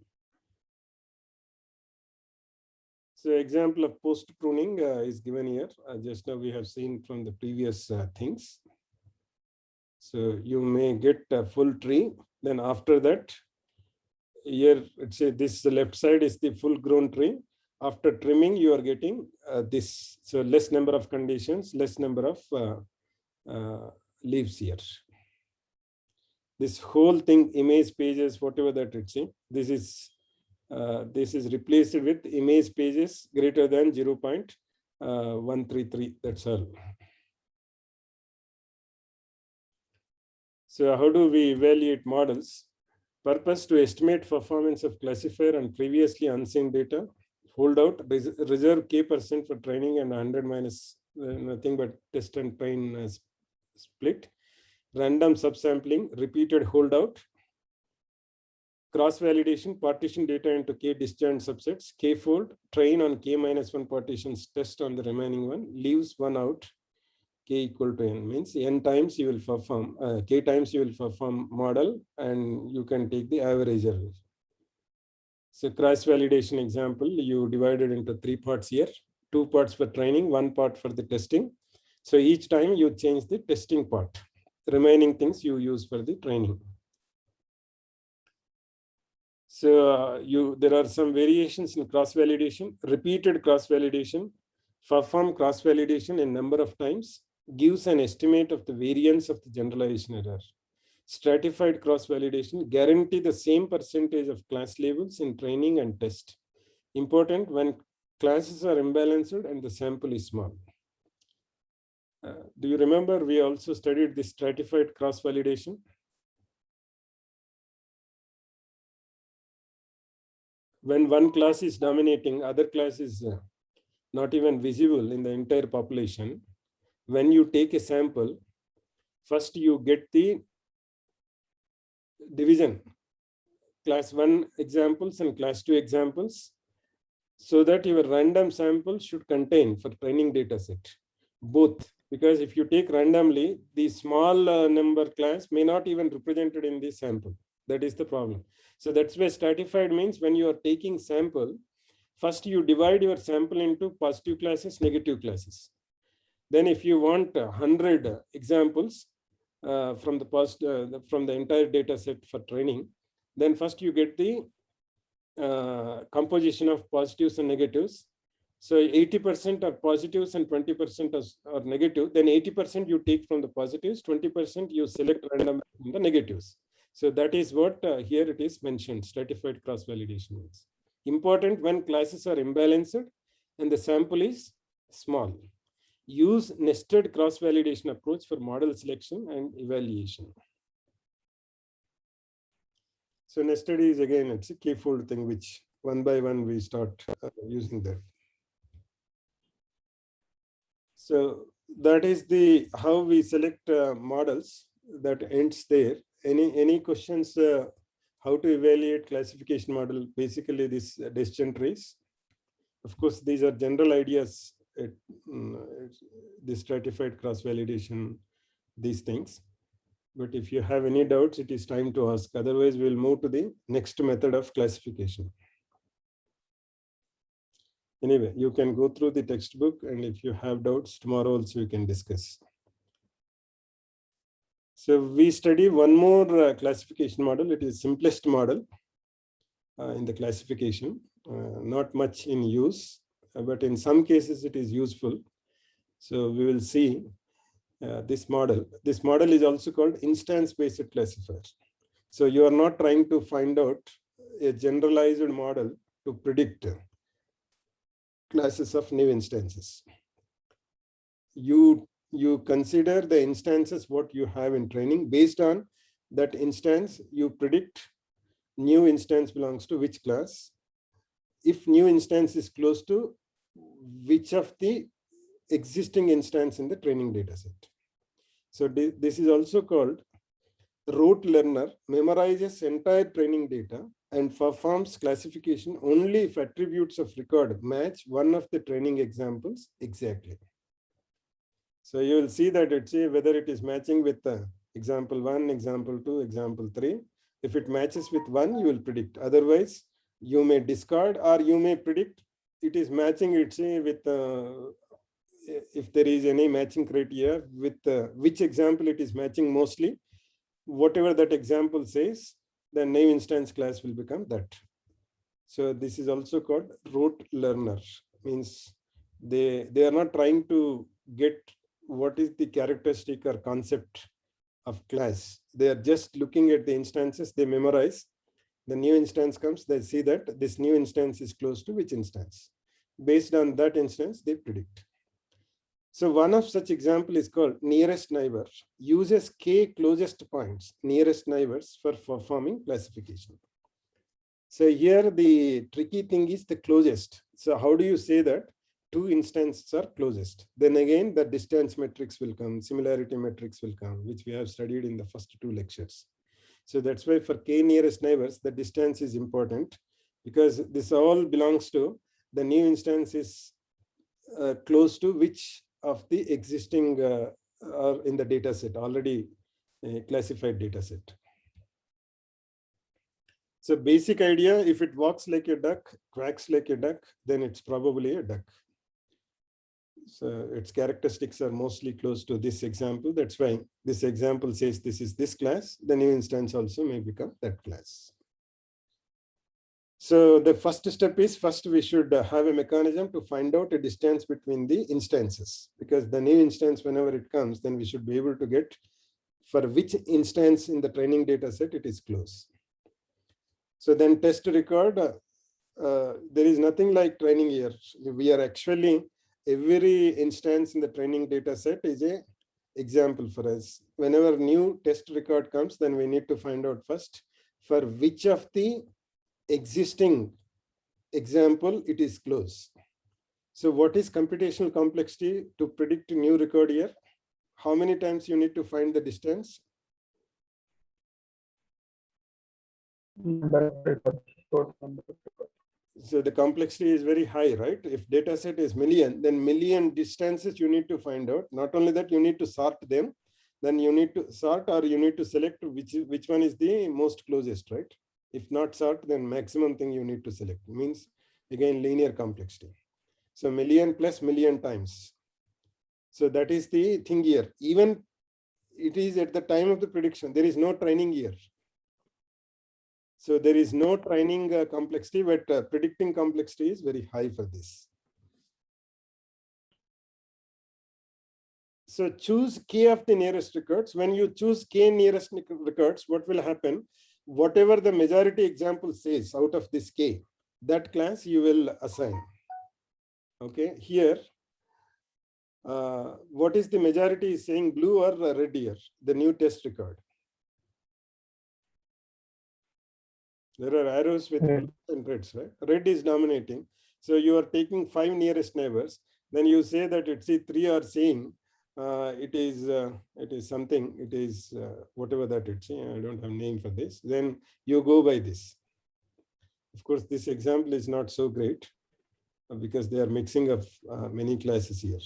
So example of post pruning is given here. Just now we have seen from the previous things. So you may get a full tree. Then after that, here, let's say this left side is the full grown tree. After trimming, you are getting this. So less number of conditions, less number of leaves here. This whole thing, image pages, whatever that it's in, this is replaced with image pages greater than 0.133. That's all. So how do we evaluate models? Purpose to estimate performance of classifier and previously unseen data. Hold out, reserve K% for training and 100 minus nothing but test and train split. Random subsampling, repeated holdout. Cross-validation, partition data into K disjoint subsets, K-fold, train on K-1 partitions, test on the remaining one, leaves one out, K equal to N, means N times you will perform, K times you will perform model, and you can take the average error. So cross-validation example, you divided into 3 parts here, 2 parts for training, 1 part for the testing. So each time you change the testing part. The remaining things you use for the training. So there are some variations in cross-validation. Repeated cross-validation, perform cross-validation a number of times, gives an estimate of the variance of the generalization error. Stratified cross-validation, guarantee the same percentage of class labels in training and test. Important when classes are imbalanced and the sample is small. Do you remember we also studied this stratified cross-validation? When one class is dominating, other class is not even visible in the entire population. When you take a sample, first you get the division, class 1 examples and class 2 examples, so that your random sample should contain for training data set both. Because if you take randomly, the small number class may not even represented in the sample. That is the problem. So that's why stratified means when you are taking sample, first you divide your sample into positive classes, negative classes. Then if you want 100 examples from the entire data set for training, then first you get the composition of positives and negatives. So 80% are positives and 20% are negative. Then 80% you take from the positives, 20% you select random from the negatives. So that is what here it is mentioned, stratified cross-validation means. Important when classes are imbalanced and the sample is small. Use nested cross-validation approach for model selection and evaluation. So nested is again, it's a k-fold thing, which one by one we start using that. So that is the how we select models. That ends there. Any questions? How to evaluate classification model? Basically, this decision trees. Of course, these are general ideas. The stratified cross-validation, these things. But if you have any doubts, it is time to ask. Otherwise, we'll move to the next method of classification. Anyway, you can go through the textbook, and if you have doubts, tomorrow also you can discuss. So we study one more classification model. It is simplest model in the classification, not much in use, but in some cases it is useful. So we will see this model. This model is also called instance-based classifier. So you are not trying to find out a generalized model to predict classes of new instances. You consider the instances what you have in training. Based on that instance, you predict new instance belongs to which class. If new instance is close to which of the existing instance in the training data set. So this is also called rote learner, memorizes entire training data and performs classification only if attributes of record match one of the training examples exactly. So you will see that it's whether it is matching with example 1, example 2, example 3. If it matches with one, you will predict. Otherwise, you may discard or you may predict it is matching, it's with if there is any matching criteria with which example it is matching mostly, whatever that example says, the name instance class will become that. So this is also called rote learner, means they are not trying to get what is the characteristic or concept of class. They are just looking at the instances, they memorize. The new instance comes, they see that this new instance is close to which instance. Based on that instance, they predict. So one of such example is called nearest neighbor, uses k closest points, nearest neighbors, for performing classification. So here the tricky thing is the closest. So how do you say that two instances are closest? Then again, the distance metrics will come, similarity metrics will come, which we have studied in the first 2 lectures. So that's why for k nearest neighbors, the distance is important, because this all belongs to the new instance is close to which of the existing are in the data set, already classified data set. So basic idea, if it walks like a duck, quacks like a duck, then it's probably a duck. So its characteristics are mostly close to this example. That's why this example says this is this class. The new instance also may become that class. So the first step is, first we should have a mechanism to find out a distance between the instances, because the new instance, whenever it comes, then we should be able to get for which instance in the training data set it is close. So then test record, there is nothing like training here. We are actually, every instance in the training data set is a example for us. Whenever new test record comes, then we need to find out first for which of the existing example it is close. So what is computational complexity to predict a new record here? How many times you need to find the distance? So the complexity is very high, right? If data set is million, then million distances you need to find out. Not only that, you need to sort them. then you need to sort, or you need to select which one is the most closest, right? If not sort, then maximum thing you need to select. Means again linear complexity. So million plus million times. So that is the thing here. Even it is at the time of the prediction, there is no training here. So there is no training complexity, but predicting complexity is very high for this. So choose k of the nearest records. When you choose k nearest records, what will happen? Whatever the majority example says out of this k, that class you will assign. Okay, here, what is the majority is saying, blue or red here? The new test record. There are arrows with Red. and reds, right? Red is dominating. So you are taking 5 nearest neighbors. Then you say that it's 3 are saying it is something. It is whatever that it's. I don't have name for this. Then you go by this. Of course, this example is not so great because they are mixing up many classes here.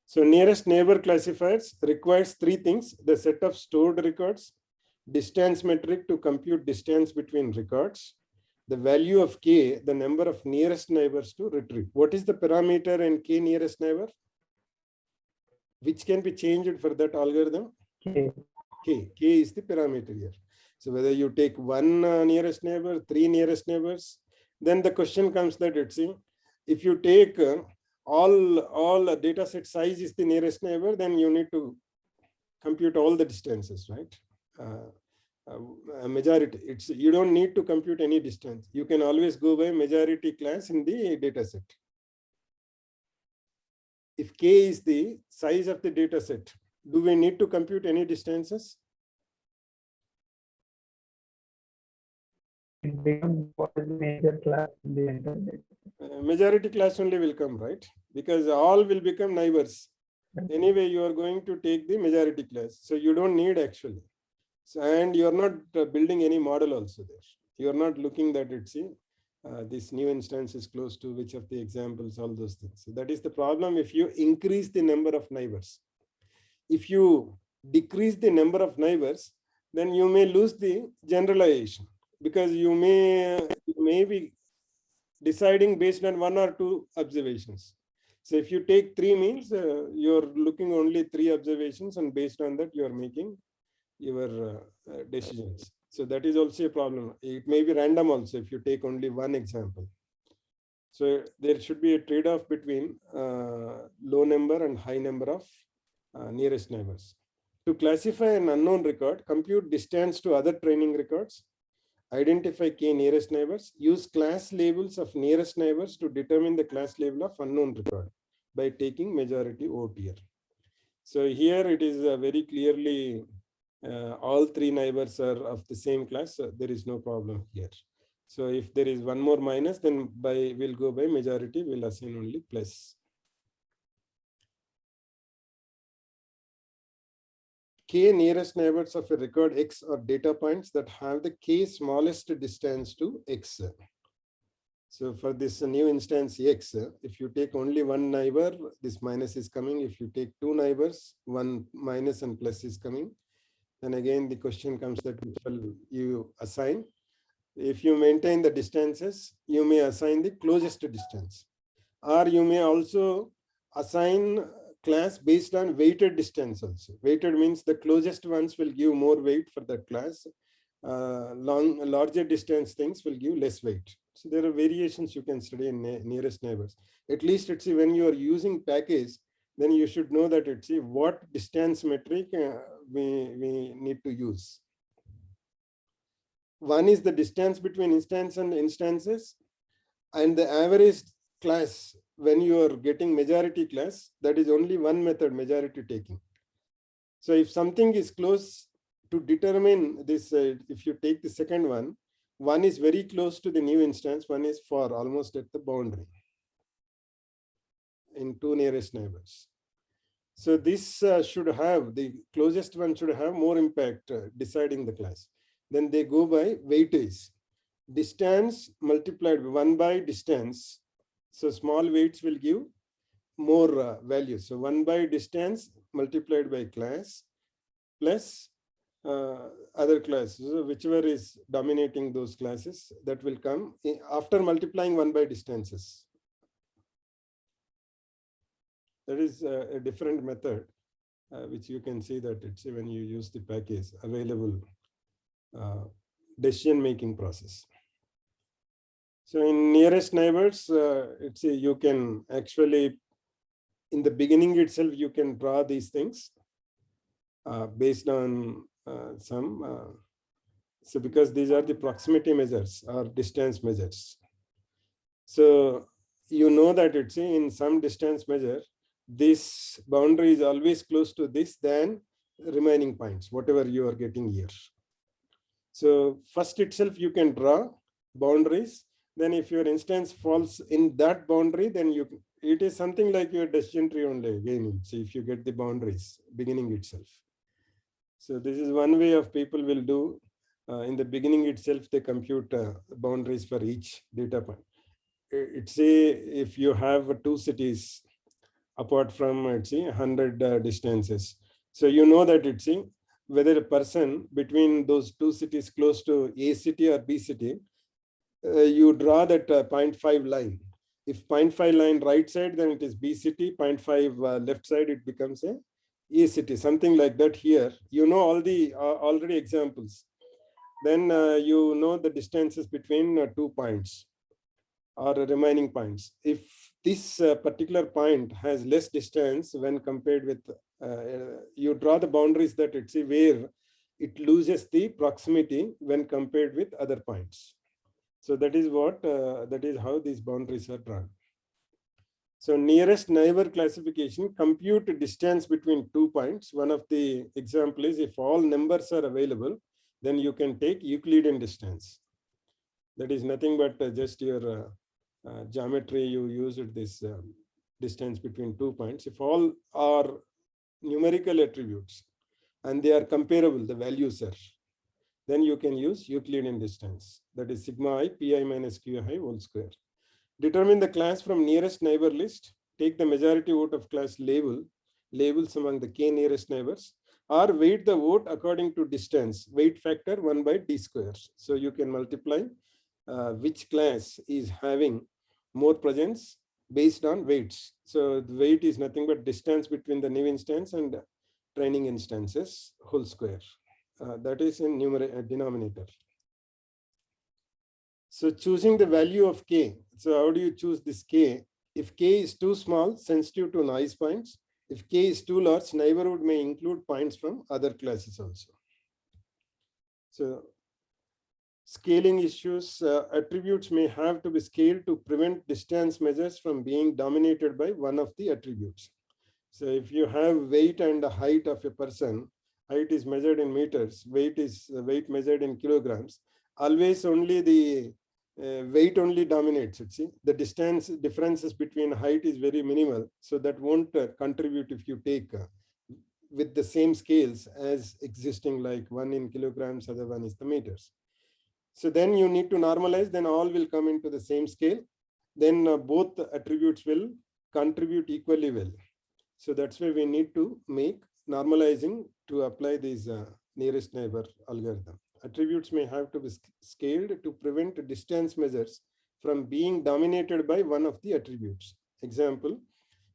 So nearest neighbor classifiers requires 3 things: the set of stored records, distance metric to compute distance between records, the value of k, the number of nearest neighbors to retrieve. What is the parameter in k nearest neighbor, which can be changed for that algorithm? K. K is the parameter here. So whether you take 1 nearest neighbor, 3 nearest neighbors, then the question comes that if you take all data set size is the nearest neighbor, then you need to compute all the distances, right? Majority, you don't need to compute any distance. You can always go by majority class in the data set. If k is the size of the data set, do we need to compute any distances? It becomes what is the major class in the internet. Majority class only will come, right? Because all will become neighbors. Anyway, you are going to take the majority class. So you don't need actually. So, and you are not building any model also there. You are not looking that this new instance is close to which of the examples, all those things. So that is the problem if you increase the number of neighbors. If you decrease the number of neighbors, then you may lose the generalization, because you may be deciding based on 1 or 2 observations. So if you take 3 means you're looking only 3 observations, and based on that you are making your decisions. So that is also a problem. It may be random also if you take only 1 example. So there should be a trade-off between low number and high number of nearest neighbors. To classify an unknown record, compute distance to other training records, identify k nearest neighbors, use class labels of nearest neighbors to determine the class label of unknown record by taking majority OTR. So here it is very clearly all 3 neighbors are of the same class. So there is no problem here. So if there is 1 more minus, then we'll go by majority, we'll assign only plus. K nearest neighbors of a record X are data points that have the K smallest distance to X. So for this new instance X, if you take only 1 neighbor, this minus is coming. If you take 2 neighbors, 1 minus and plus is coming. Then again, the question comes that you assign. If you maintain the distances, you may assign the closest distance. Or you may also assign class based on weighted distance also. Weighted means the closest ones will give more weight for that class. Larger distance things will give less weight. So there are variations you can study in nearest neighbors. At least when you are using package, then you should know that what distance metric we need to use. One is the distance between instance and instances, and the average class when you are getting majority class, that is only one method, majority taking. So if something is close, to determine this, if you take the second one, one is very close to the new instance, one is far, almost at the boundary in 2 nearest neighbors. So this should have, the closest one should have more impact deciding the class. Then they go by weightage. Distance multiplied 1 by distance. So small weights will give more values. So 1 by distance multiplied by class plus other classes, so whichever is dominating those classes, that will come after multiplying 1 by distances. That is a different method, which you can see that it's when you use the package available decision making process. So in nearest neighbors, you can actually, in the beginning itself, you can draw these things based on some. So because these are the proximity measures or distance measures. So you know that it's in some distance measure, this boundary is always close to this than remaining points, whatever you are getting here. So first itself, you can draw boundaries. Then if your instance falls in that boundary, then it is something like your decision tree only again. So if you get the boundaries beginning itself. So this is one way of people will do. In the beginning itself, they compute boundaries for each data point. It's say if you have 2 cities apart from, let's say, 100 distances. So you know that it's whether a person between those 2 cities close to A city or B city, you draw that 0.5 line. If 0.5 line right side, then it is B city, 0.5 left side, it becomes a city, something like that here. You know all the already examples. Then you know the distances between 2 points or remaining points. If this particular point has less distance when compared with, you draw the boundaries that it's where it loses the proximity when compared with other points. So that is what, that is how these boundaries are drawn. So nearest neighbor classification, compute distance between 2 points. One of the example is if all numbers are available, then you can take Euclidean distance. That is nothing but just your geometry, you used this distance between 2 points. If all are numerical attributes and they are comparable, the values are, then you can use Euclidean distance. That is sigma I pi minus qi whole square. Determine the class from nearest neighbor list. Take the majority vote of class labels among the k nearest neighbors, or weight the vote according to distance, weight factor 1 by d square. So you can multiply which class is having more presence based on weights. So the weight is nothing but distance between the new instance and training instances whole square. That is in denominator. So choosing the value of k. So how do you choose this k? If k is too small, sensitive to noise points. If k is too large, neighborhood may include points from other classes also. So scaling issues, attributes may have to be scaled to prevent distance measures from being dominated by one of the attributes. So if you have weight and the height of a person, height is measured in meters, weight is weight measured in kilograms, always only the weight only dominates. See, the distance differences between height is very minimal, so that won't contribute if you take with the same scales as existing, like one in kilograms, other one is the meters. So then you need to normalize, then all will come into the same scale. Then both attributes will contribute equally well. So that's why we need to make normalizing to apply this nearest neighbor algorithm. Attributes may have to be scaled to prevent distance measures from being dominated by one of the attributes. Example,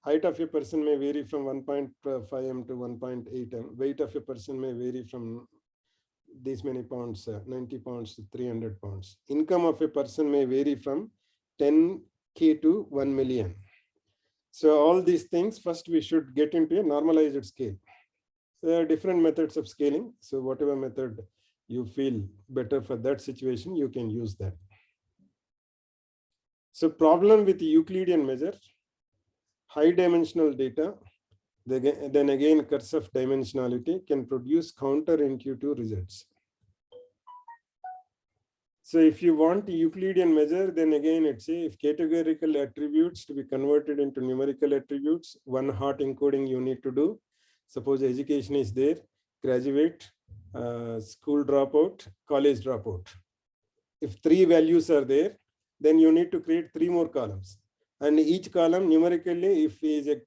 height of a person may vary from 1.5 m to 1.8 m. Weight of a person may vary from these many pounds, 90 pounds to 300 pounds. Income of a person may vary from 10K to 1 million. So all these things, first we should get into a normalized scale. So there are different methods of scaling. So whatever method you feel better for that situation, you can use that. So problem with the Euclidean measure, high dimensional data, then again curse of dimensionality can produce counterintuitive results. So if you want a Euclidean measure, then again it's if categorical attributes to be converted into numerical attributes, one hot encoding you need to do. Suppose education is there, graduate, school dropout, college dropout. If 3 values are there, then you need to create 3 more columns. And each column numerically, if he is a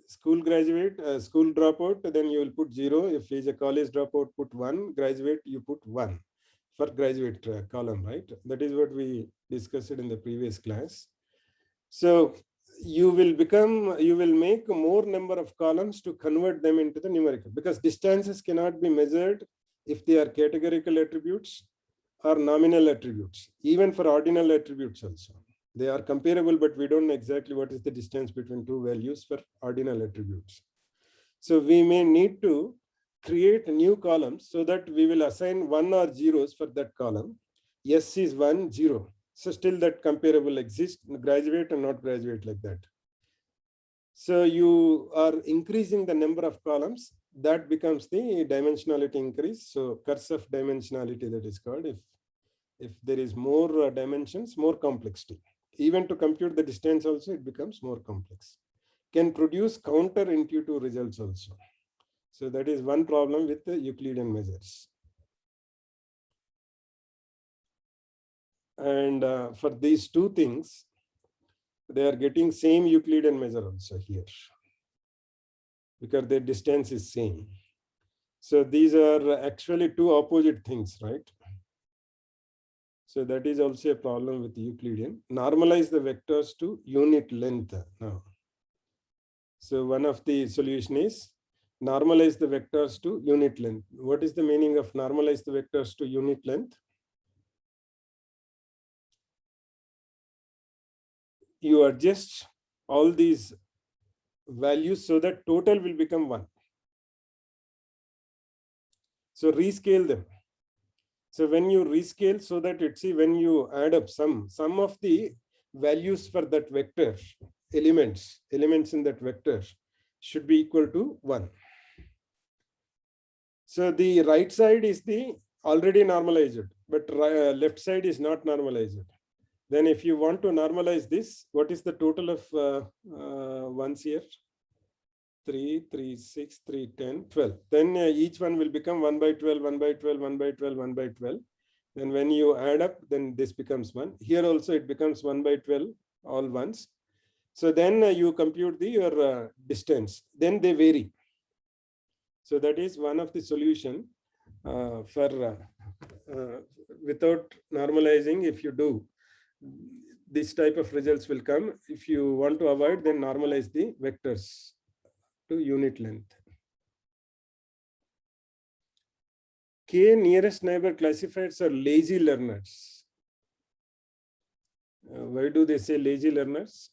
school graduate, school dropout, then you will put 0. If he is a college dropout, put 1. Graduate, you put 1 for graduate column, right? That is what we discussed in the previous class. So you will make more number of columns to convert them into the numerical, because distances cannot be measured if they are categorical attributes or nominal attributes, even for ordinal attributes also. They are comparable, but we don't know exactly what is the distance between two values for ordinal attributes. So we may need to create new columns so that we will assign 1 or zeros for that column. S is 1, 0. So still that comparable exists, graduate and not graduate, like that. So you are increasing the number of columns, that becomes the dimensionality increase. So curse of dimensionality, that is called. If there is more dimensions, more complexity. Even to compute the distance also, it becomes more complex. Can produce counterintuitive results also. So that is one problem with the Euclidean measures. And for these two things, they are getting same Euclidean measure also here, because their distance is same. So these are actually two opposite things, right? So that is also a problem with Euclidean. Normalize the vectors to unit length now. So one of the solution is normalize the vectors to unit length. What is the meaning of normalize the vectors to unit length? You adjust all these values so that total will become 1. So rescale them. So when you rescale, so that it's, see, when you add up sum of the values for that vector, elements in that vector should be equal to 1. So the right side is the already normalized, but left side is not normalized. Then if you want to normalize this, what is the total of ones here? 3, 3, 6, 3, 10, 12. Then each one will become 1 by 12, 1 by 12, 1 by 12, 1 by 12. Then when you add up, then this becomes 1. Here also it becomes 1 by 12, all ones. So then you compute your distance. Then they vary. So that is one of the solution for without normalizing. If you do, this type of results will come. If you want to avoid, then normalize the vectors to unit length. K nearest neighbor classifiers are lazy learners. Why do they say lazy learners?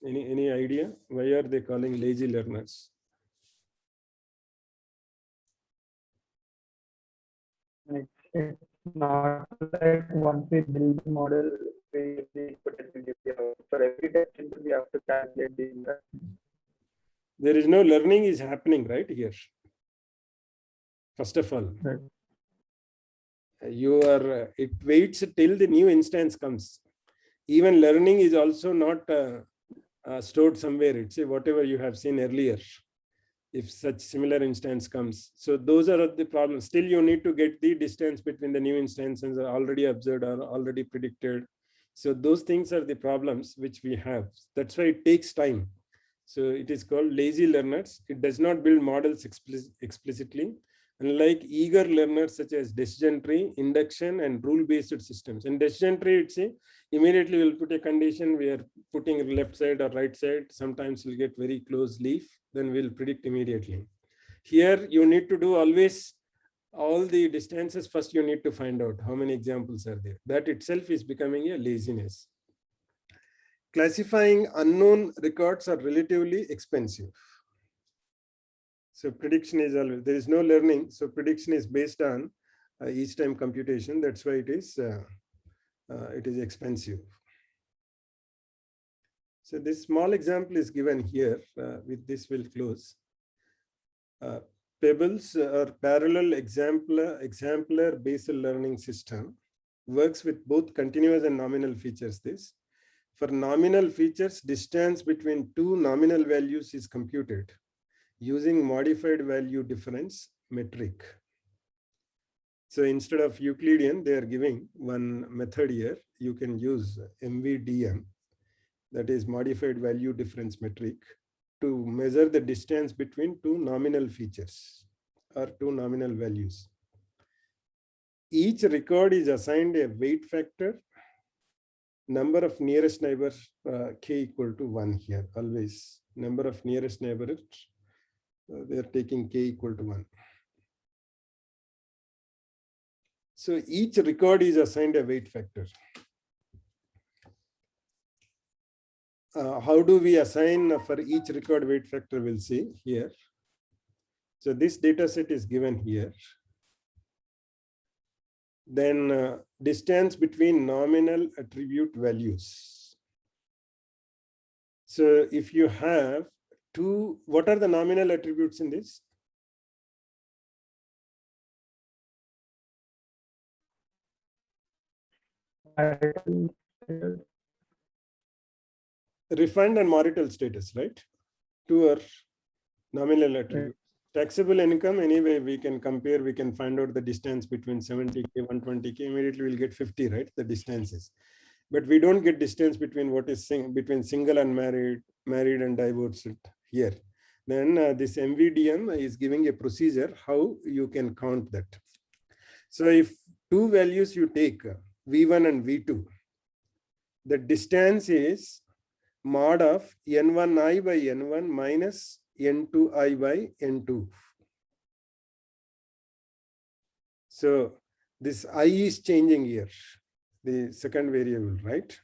Any idea? Why are they calling lazy learners? It's not like once we build the model, we put it in for every test input, we have to calculate the impact. There is no learning is happening right here. First of all, Right. You are it waits till the new instance comes. Even learning is also not stored somewhere. It's whatever you have seen earlier. If such similar instance comes, so those are the problems. Still, you need to get the distance between the new instances are already observed or already predicted. So those things are the problems which we have. That's why it takes time. So it is called lazy learners. It does not build models explicitly. Unlike eager learners such as decision tree, induction, and rule-based systems. In decision tree, it's immediately we'll put a condition, we are putting left side or right side. Sometimes we'll get very close leaf, then we'll predict immediately. Here, you need to do always all the distances. First, you need to find out how many examples are there. That itself is becoming a laziness. Classifying unknown records are relatively expensive. So prediction is always, there is no learning. So prediction is based on each time computation. That's why it is expensive. So this small example is given here. With this, we'll close. Pebbles or parallel exemplar Bayesian learning system works with both continuous and nominal features. For nominal features, distance between two nominal values is computed using modified value difference metric. So instead of Euclidean, they are giving one method here. You can use MVDM, that is modified value difference metric, to measure the distance between two nominal features or two nominal values. Each record is assigned a weight factor, number of nearest neighbors, k equal to 1 here, always. Number of nearest neighbors, they are taking k equal to 1. So each record is assigned a weight factor. How do we assign for each record weight factor? We'll see here. So this data set is given here. Then distance between nominal attribute values. So if you have two, what are the nominal attributes in this? Refined and marital status, right? Two are nominal attributes. Taxable income, anyway, we can compare, we can find out the distance between 70K, 120K, immediately we'll get 50, right? The distances. But we don't get distance between what is between single and married, married and divorced here. Then this MVDM is giving a procedure how you can count that. So if two values you take, V1 and V2, the distance is mod of N1I by N1 minus N2I by N2. So this I is changing here, the second variable, right?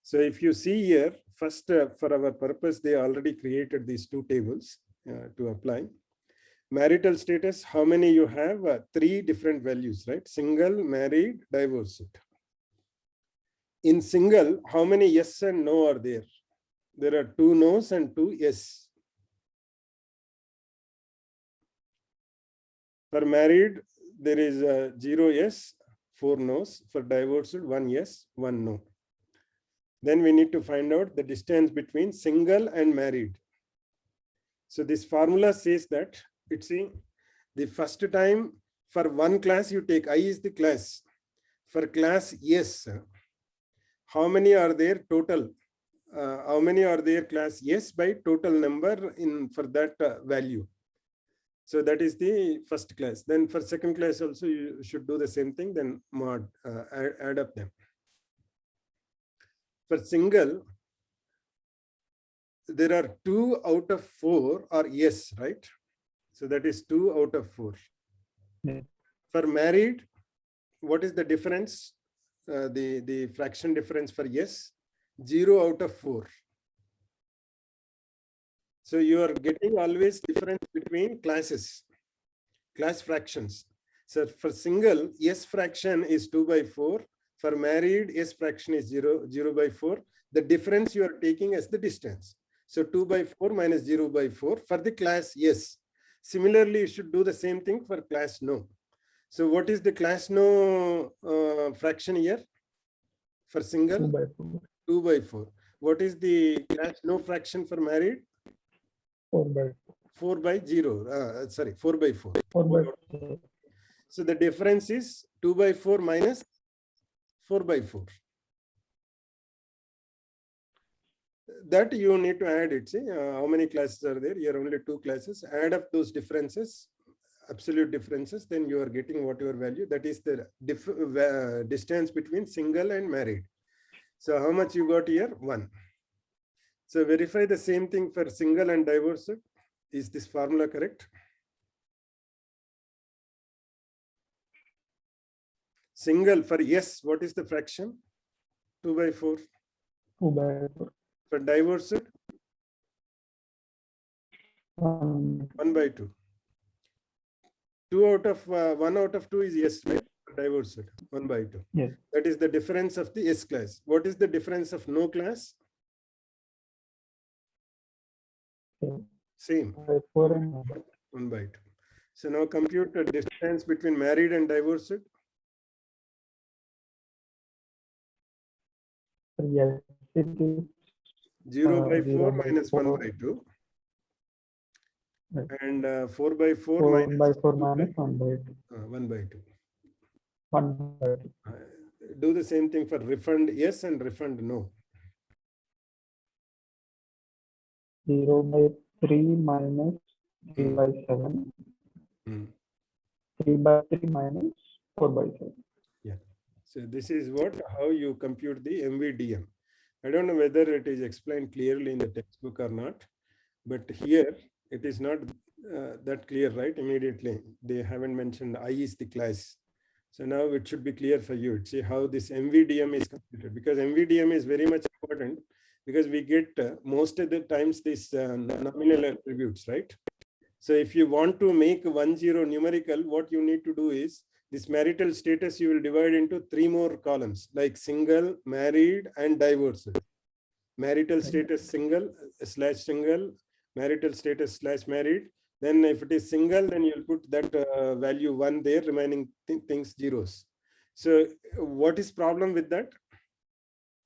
So if you see here, first for our purpose, they already created these two tables to apply. Marital status, how many you have? Three different values, right? Single, married, divorced. In single, how many yes and no are there? There are two no's and two yes. For married, there is 0 yes, 4 no's. For divorced, 1 yes, 1 no. Then we need to find out the distance between single and married. So this formula says that, it's the first time for one class you take, I is the class. For class yes, how many are there total? How many are there class yes by total number in for that value? So that is the first class. Then for second class also you should do the same thing, then mod, add up them. For single, there are 2 out of 4 are yes, right? So that is 2 out of 4. Yeah. For married, what is the difference? The fraction difference for yes, 0 out of 4. So you are getting always difference between classes, class fractions. So for single, yes fraction is 2 by 4. For married, yes fraction is 0 by 4. The difference you are taking as the distance. So 2 by 4 minus 0 by 4 for the class yes. Similarly, you should do the same thing for class no. So what is the class no fraction here? For single? 2 by 4. 2 by 4. What is the class no fraction for married? 4 by 4 by 0. Sorry, 4 by 4. 4 by 4. So the difference is 2 by 4 minus 4 by 4. That you need to add it. See how many classes are there? Here only 2 classes. Add up those differences, absolute differences, then you are getting whatever value. That is the distance between single and married. So how much you got here? 1. So verify the same thing for single and divorced. Is this formula correct? Single for yes, what is the fraction? 2 by 4. 2 by 4. For divorced? 1. 1 by 2. 2 out of 1 out of 2 is yes, right? For divorced, 1 by 2. Yes. That is the difference of the yes class. What is the difference of no class? Same. 1 by 4 and 1 by 2. So now compute the distance between married and divorced. yes, it is 0 by 0 4 by minus 1 4. by 2. Right. And 4 by 4 4 minus by 4 2 minus 1 by 2. 1 by 2. 130. Do the same thing for refund yes and refund no. 0 by 3 minus 3 by 7. 3 by 3 minus 4 by 7. Yeah. So this is how you compute the MVDM. I don't know whether it is explained clearly in the textbook or not, but here it is not that clear, right? Immediately, they haven't mentioned I is the class. So now it should be clear for you. See how this MVDM is computed, because MVDM is very much important, because we get most of the times these nominal attributes, right? So if you want to make 10 numerical, what you need to do is this marital status you will divide into 3 more columns, like single, married, and divorced. Marital status single /single, marital status /married. Then if it is single, then you'll put that value 1 there, remaining things zeros. So what is problem with that?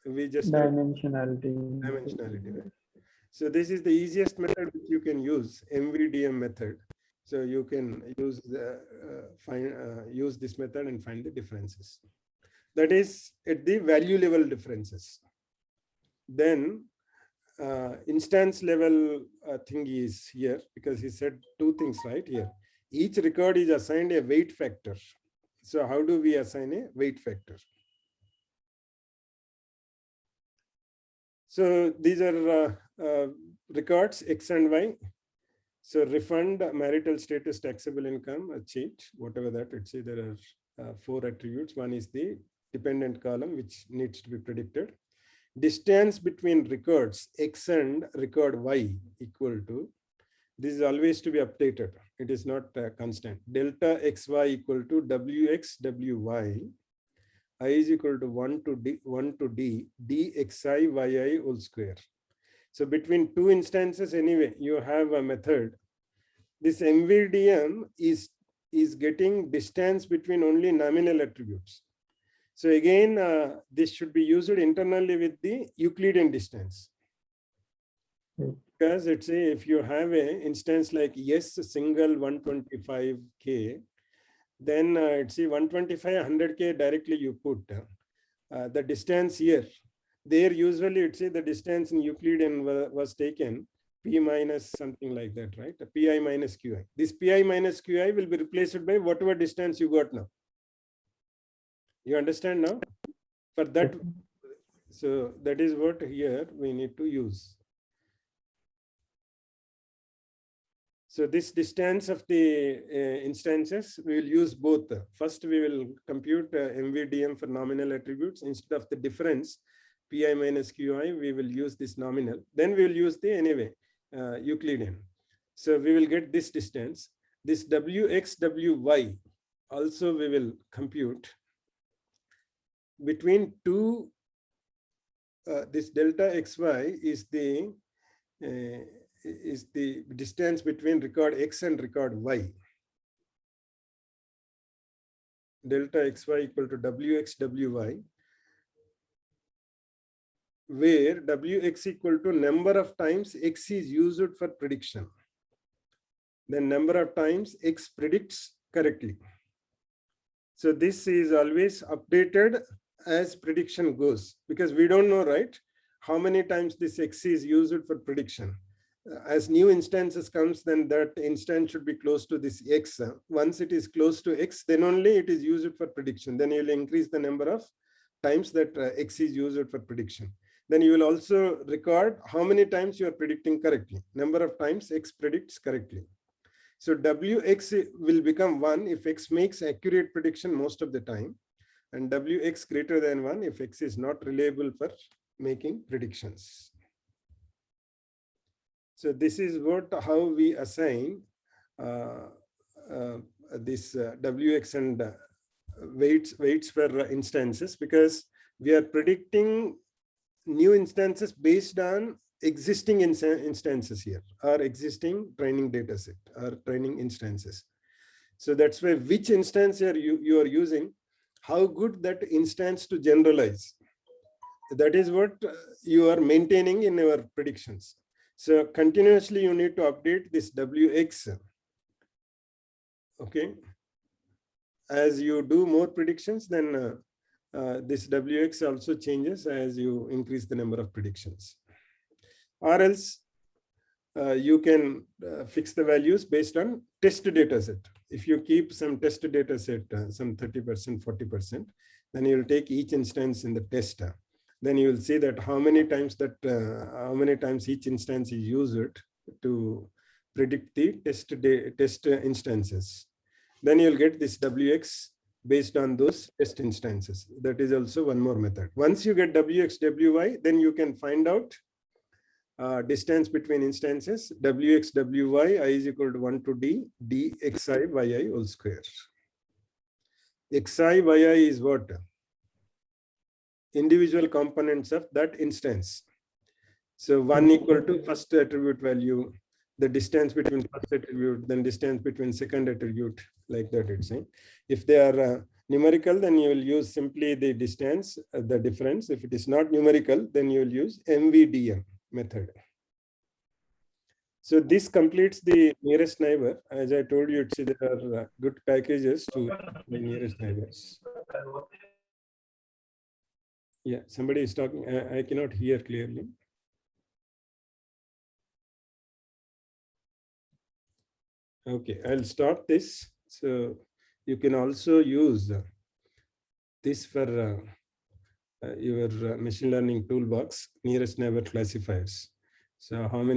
We just dimensionality. Right? So this is the easiest method which you can use, MVDM method. So you can use use this method and find the differences. That is at the value level differences. Then instance level thing is here, because he said 2 things right here. Each record is assigned a weight factor. So how do we assign a weight factor? So these are records X and Y. So refund, marital status, taxable income, a cheat, whatever that. Let's say there are 4 attributes. One is the dependent column, which needs to be predicted. Distance between records X and record Y equal to, this is always to be updated. It is not constant. Delta XY equal to WX WY. I is equal to 1 to D dxi yi whole square. So between 2 instances anyway, you have a method. This MVDM is getting distance between only nominal attributes. So again, this should be used internally with the Euclidean distance. Because let's say if you have an instance like yes single 125K, then let's see 125 100K directly you put the distance here. There usually it's say the distance in Euclidean was taken P minus something like that, right? Pi minus Qi. This Pi minus Qi will be replaced by whatever distance you got now. You understand now? For that, so that is what here we need to use. So this distance of the instances, we will use both. First, we will compute MVDM for nominal attributes. Instead of the difference, Pi minus Qi, we will use this nominal. Then we will use the anyway, Euclidean. So we will get this distance. This Wx, Wy also we will compute. Between 2, this delta xy is the distance between record X and record Y. Delta xy equal to Wx Wy, where Wx equal to number of times X is used for prediction. Then number of times X predicts correctly. So this is always updated as prediction goes, because we don't know, right, how many times this X is used for prediction. As new instances comes, then that instance should be close to this X. Once it is close to X, then only it is used for prediction. Then you will increase the number of times that X is used for prediction. Then you will also record how many times you are predicting correctly. Number of times X predicts correctly. So Wx will become 1 if X makes accurate prediction most of the time, and Wx greater than 1 if X is not reliable for making predictions. So this is how we assign this Wx and weights for instances, because we are predicting new instances based on existing instances here, or existing training data set or training instances. So that's why which instance you are using, how good that instance to generalize. That is what you are maintaining in your predictions. So continuously you need to update this Wx. Okay. as you do more predictions, then this WX also changes as you increase the number of predictions. Or else you can fix the values based on test data set. If you keep some test data set, some 30%, 40%, then you will take each instance in the test. Then you will see that how many times each instance is used to predict the test instances. Then you'll get this WX based on those test instances. That is also one more method. Once you get WX, WY, then you can find out distance between instances. WX, WY, I is equal to 1 to D, DXI, YI whole square. XI, YI is what? Individual components of that instance. So 1 equal to first attribute value, the distance between first attribute, then distance between second attribute, like that it's saying. If they are numerical, then you will use simply the distance, the difference. If it is not numerical, then you will use MVDM method. So this completes the nearest neighbor. As I told you, there are good packages to the nearest neighbors. Yeah, somebody is talking. I cannot hear clearly. Okay, I'll stop this. So you can also use this for your machine learning toolbox, nearest neighbor classifiers. So how many